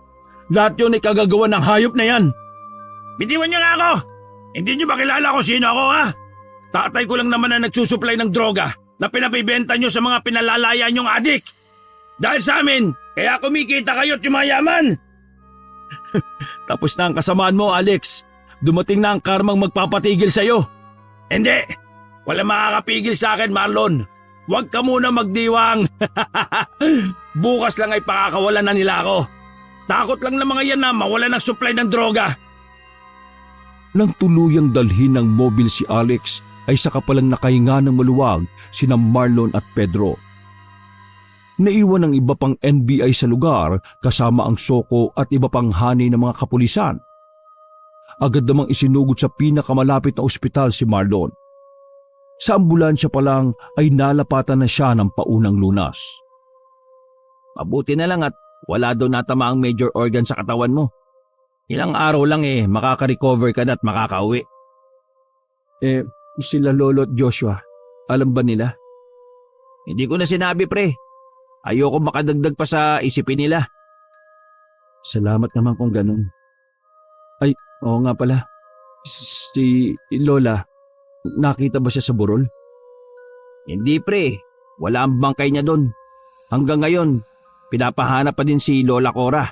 ay kagagawa ng hayop na yan. Bitiwan niyo nga ako! Hindi niyo ba kilala kung sino ako Tatay ko lang naman na nagsusupply ng droga na pinapibenta niyo sa mga pinalalaya niyong adik. Dahil sa amin, kaya kumikita kayo at yumayaman. Tapos na ang kasamaan mo, Alex. Dumating na ang karmang magpapatigil sa'yo. Hindi! Wala makakapigil sa akin, Marlon. Huwag ka muna magdiwang. Bukas lang ay pakakawalan na nila ako. Takot lang na mga yan na mawala ng supply ng droga. Nang tuluyang dalhin ng mobil si Alex ay saka palang nakahinga ng maluwag sina Marlon at Pedro. Naiwan ang iba pang NBI sa lugar kasama ang soko at iba pang hanay ng mga kapulisan. Agad namang isinugod sa pinakamalapit na ospital si Marlon. Sa ambulansya pa lang ay nalapatan na siya ng paunang lunas. Mabuti na lang at wala daw natama ang major organ sa katawan mo. Ilang araw lang makaka-recover ka na at makakauwi. Sila Lolo at Joshua, alam ba nila? Hindi ko na sinabi pre. Ayoko makadagdag pa sa isipin nila. Salamat naman kung ganun. Ay, oo nga pala. Si Lola, nakita ba siya sa burol? Hindi pre, wala ang bangkay niya doon. Hanggang ngayon, pinapahanap pa din si Lola Cora.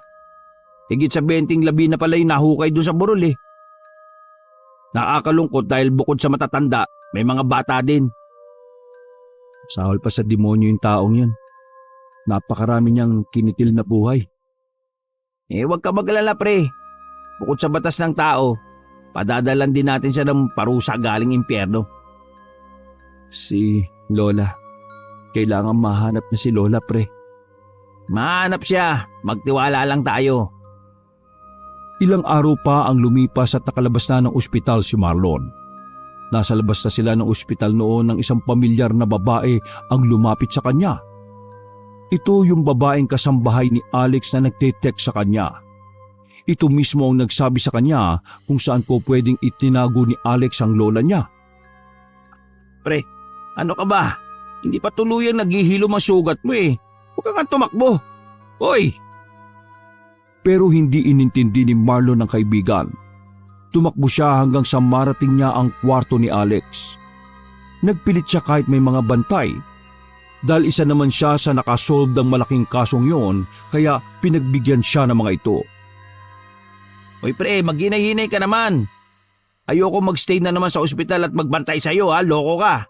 Higit sa 20 labi na pala yung nahukay doon sa burol Nakakalungkot dahil bukod sa matatanda, may mga bata din. Sahol pa sa demonyo yung taong yun. Napakarami niyang kinitil na buhay. Huwag ka magalala pre. bukod sa batas ng tao, padadalan din natin siya ng parusa galing impyerno. Si Lola, kailangan mahanap na si Lola, pre. Mahanap siya, magtiwala lang tayo. Ilang araw pa ang lumipas at nakalabas na ng ospital si Marlon. Nasa labas na sila ng ospital noon ng isang pamilyar na babae ang lumapit sa kanya. Ito yung babaeng kasambahay ni Alex na nagte-text sa kanya. Ito mismo ang nagsabi sa kanya kung saan po pwedeng itinago ni Alex ang lola niya. Pre, ano ka ba? Hindi pa tuluyang naghihilom ang sugat mo eh. Huwag kang tumakbo. Hoy! Pero hindi inintindi ni Marlon ang kaibigan. Tumakbo siya hanggang sa marating niya ang kwarto ni Alex. Nagpilit siya kahit may mga bantay. Dahil isa naman siya sa nakasolve ng malaking kasong yon, kaya pinagbigyan siya ng mga ito. Hoy pre, maghinay-hinay ka naman. Ayoko magstay na naman sa ospital at magbantay sa'yo ha, loko ka.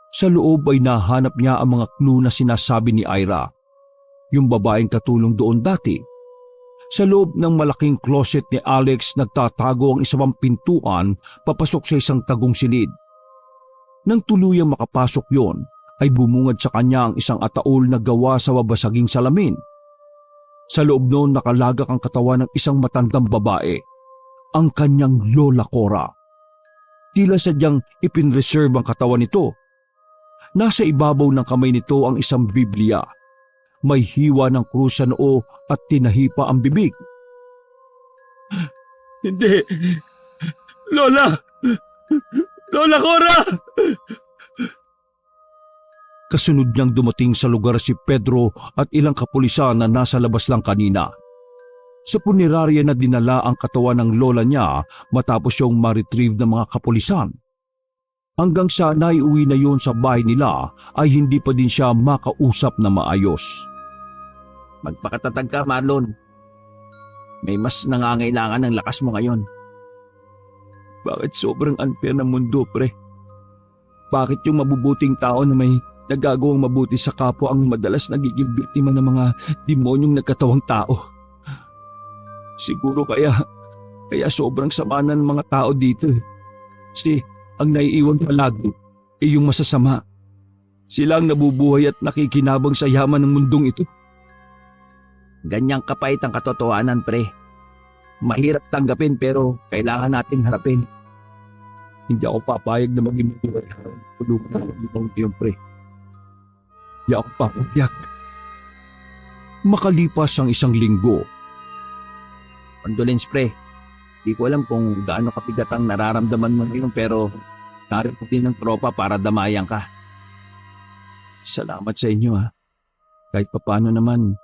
Sa loob ay nahanap niya ang mga clue na sinasabi ni Ira, yung babaeng katulong doon dati. Sa loob ng malaking closet ni Alex nagtatago ang isang pintuan papasok sa isang tagong silid. Nang tuluyang makapasok yon, ay bumungad sa kanya ang isang ataol na gawa sa babasaging salamin. Sa loob noon nakalagak ang katawan ng isang matandang babae, ang kanyang Lola Cora. Tila sadyang ipinreserve ang katawan nito. Nasa ibabaw ng kamay nito ang isang Biblia. May hiwa ng krus sa noo at tinahipa ang bibig. Hindi. Lola! Lola Cora! Kasunod niyang dumating sa lugar si Pedro at ilang kapulisan na nasa labas lang kanina. Sa punerarya na dinala ang katawan ng lola niya matapos yung ma-retrieve ng mga kapulisan. Hanggang sa naiuwi na yon sa bahay nila ay hindi pa din siya makausap na maayos. Magpakatatag ka, Marlon. May mas nangangailangan ng lakas mo ngayon. Bakit sobrang unfair ng mundo, pre? Bakit yung mabubuting tao na may nagagawang mabuti sa kapwa ang madalas nagiging biktima ng mga demonyong nagkatawang tao? Siguro kaya sobrang sama ng mga tao dito. Kasi ang naiiwan palagi ay yung masasama. Sila ang nabubuhay at nakikinabang sa yaman ng mundong ito. Ganyang kapait ang katotohanan, pre. Mahirap tanggapin pero kailangan natin harapin. Hindi ako papayag na maging buhay. Tulungan ng ibang tiyong, pre. Hindi ako papayag. Makalipas ang isang linggo. Condolence, pre. Di ko alam kung gaano kapigat ang nararamdaman mo ngayon pero narito din ng tropa para damayan ka. Salamat sa inyo ha. Kahit papano naman,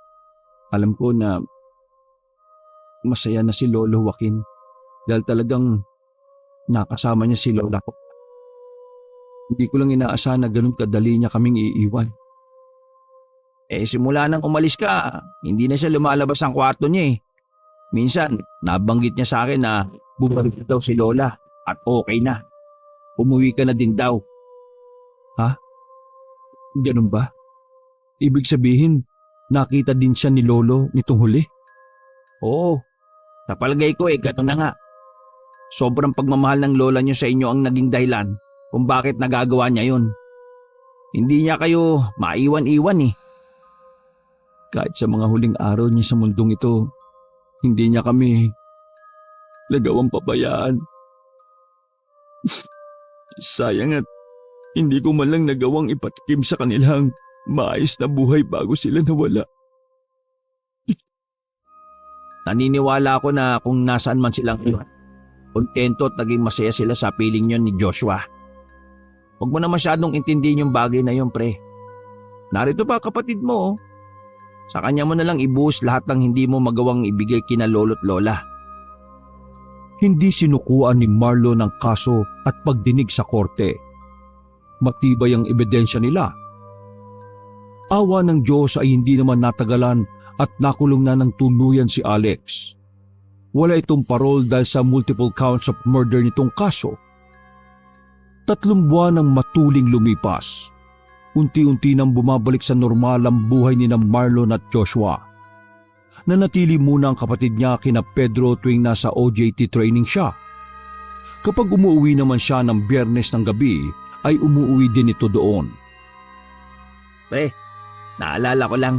alam ko na masaya na si Lolo Joaquin dahil talagang nakasama niya si Lola ko. Hindi ko lang inaasahan na ganun kadali niya kaming iiwan. Simula nang umalis ka, hindi na siya lumalabas ang kwarto niya eh. Minsan, nabanggit niya sa akin na bumalik na daw si Lola at okay na. Umuwi ka na din daw. Ha? Ganun ba? Ibig sabihin, nakita din siya ni Lolo nitong huli? Oo, sa palagay ko gano'n na nga. Sobrang pagmamahal ng lola niyo sa inyo ang naging dahilan kung bakit nagagawa niya yun. Hindi niya kayo maiwan-iwan eh. Kahit sa mga huling araw niya sa mundong ito, hindi niya kami nagawang pabayaan. Sayang at hindi ko man lang nagawang ipatikim sa kanilang maayos na buhay bago sila nawala. Naniniwala ako na kung nasaan man silang ngayon, kontento at naging masaya sila sa piling niyo ni Joshua. Huwag mo na masyadong intindihin yung bagay na yun, pre. Narito pa kapatid mo. Sa kanya mo na lang ibuhos lahat ng hindi mo magawang ibigay kina lolo't lola. Hindi sinukuan ni Marlon ang kaso at pagdinig sa korte. Matibay ang ebidensya nila. Awa ng Diyos ay hindi naman natagalan at nakulong na ng tuluyan si Alex. Wala itong parol dahil sa multiple counts of murder nitong kaso. 3 buwan ang matuling lumipas. Unti-unti nang bumabalik sa normal ang buhay ni Marlon at Joshua. nanatili muna ang kapatid niya kina Pedro tuwing nasa OJT training siya. Kapag umuwi naman siya ng Biyernes ng gabi, ay umuwi din ito doon. Pre, naalala ko lang.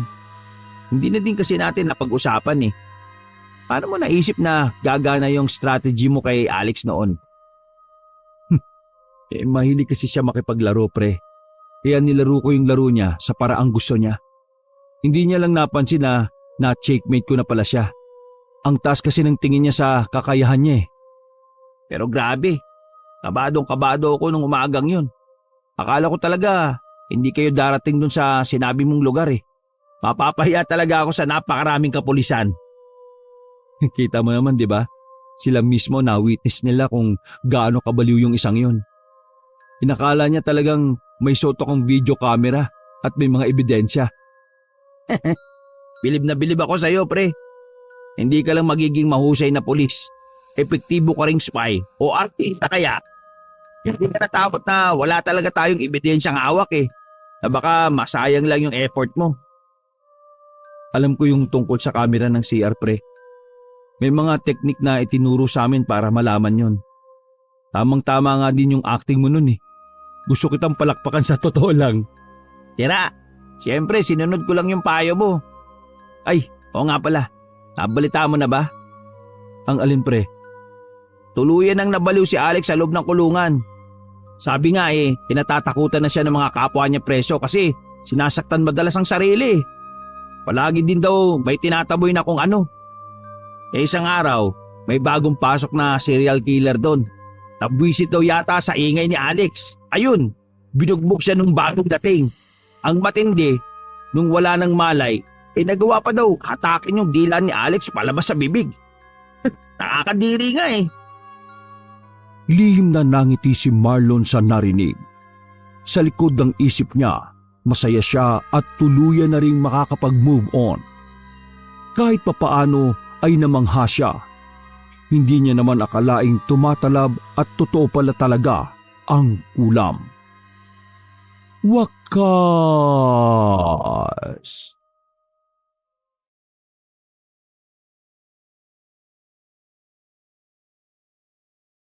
Hindi na din kasi natin napag-usapan eh. Paano mo naisip na gagana yung strategy mo kay Alex noon? Mahilig kasi siya makipaglaro, pre. Kaya nilaro ko yung laro niya sa paraang gusto niya. Hindi niya lang napansin na checkmate ko na pala siya. Ang taas kasi ng tingin niya sa kakayahan niya eh. Pero grabe, kabadong-kabado ako nung umagang yun. Akala ko talaga hindi kayo darating dun sa sinabi mong lugar eh. Mapapahiya talaga ako sa napakaraming kapulisan. Kita mo naman, di ba? Sila mismo na-witness nila kung gaano kabaliw yung isang yun. Inakala niya talagang may soto kong video camera at may mga ebidensya. Bilib na bilib ako sa'yo, pre. Hindi ka lang magiging mahusay na pulis. Epektibo ka ring spy o artista kaya. Hindi ka natakot na wala talaga tayong ebidensyang hawak eh. Na baka masayang lang yung effort mo. Alam ko yung tungkol sa camera ng CR, pre. May mga teknik na itinuro sa amin para malaman yon. Tamang-tama nga din yung acting mo nun eh. Gusto kitang palakpakan sa totoo lang. Tira, siyempre sinunod ko lang yung payo mo. Ay, oo nga pala. Nabalita mo na ba? Ang alin, pre? Tuluyan ang nabaliw si Alex sa loob ng kulungan. Sabi nga eh, tinatatakutan na siya ng mga kapwa niya preso kasi sinasaktan madalas ang sarili. Palagi din daw may tinataboy na kung ano. Isang araw, may bagong pasok na serial killer doon. Nabwisit daw yata sa ingay ni Alex. Ayun, binugbog siya nung bagong dating. Ang matindi, nung wala nang malay, nagawa pa daw hatakin yung dila ni Alex palabas sa bibig. Nakakadiri nga eh. Lihim na nangiti si Marlon sa narinig. Sa likod ng isip niya, masaya siya at tuluyan na ring makakapag-move on. Kahit papaano ay namangha siya. Hindi niya naman akalaing tumatalab at totoo pala talaga ang kulam. Wakas!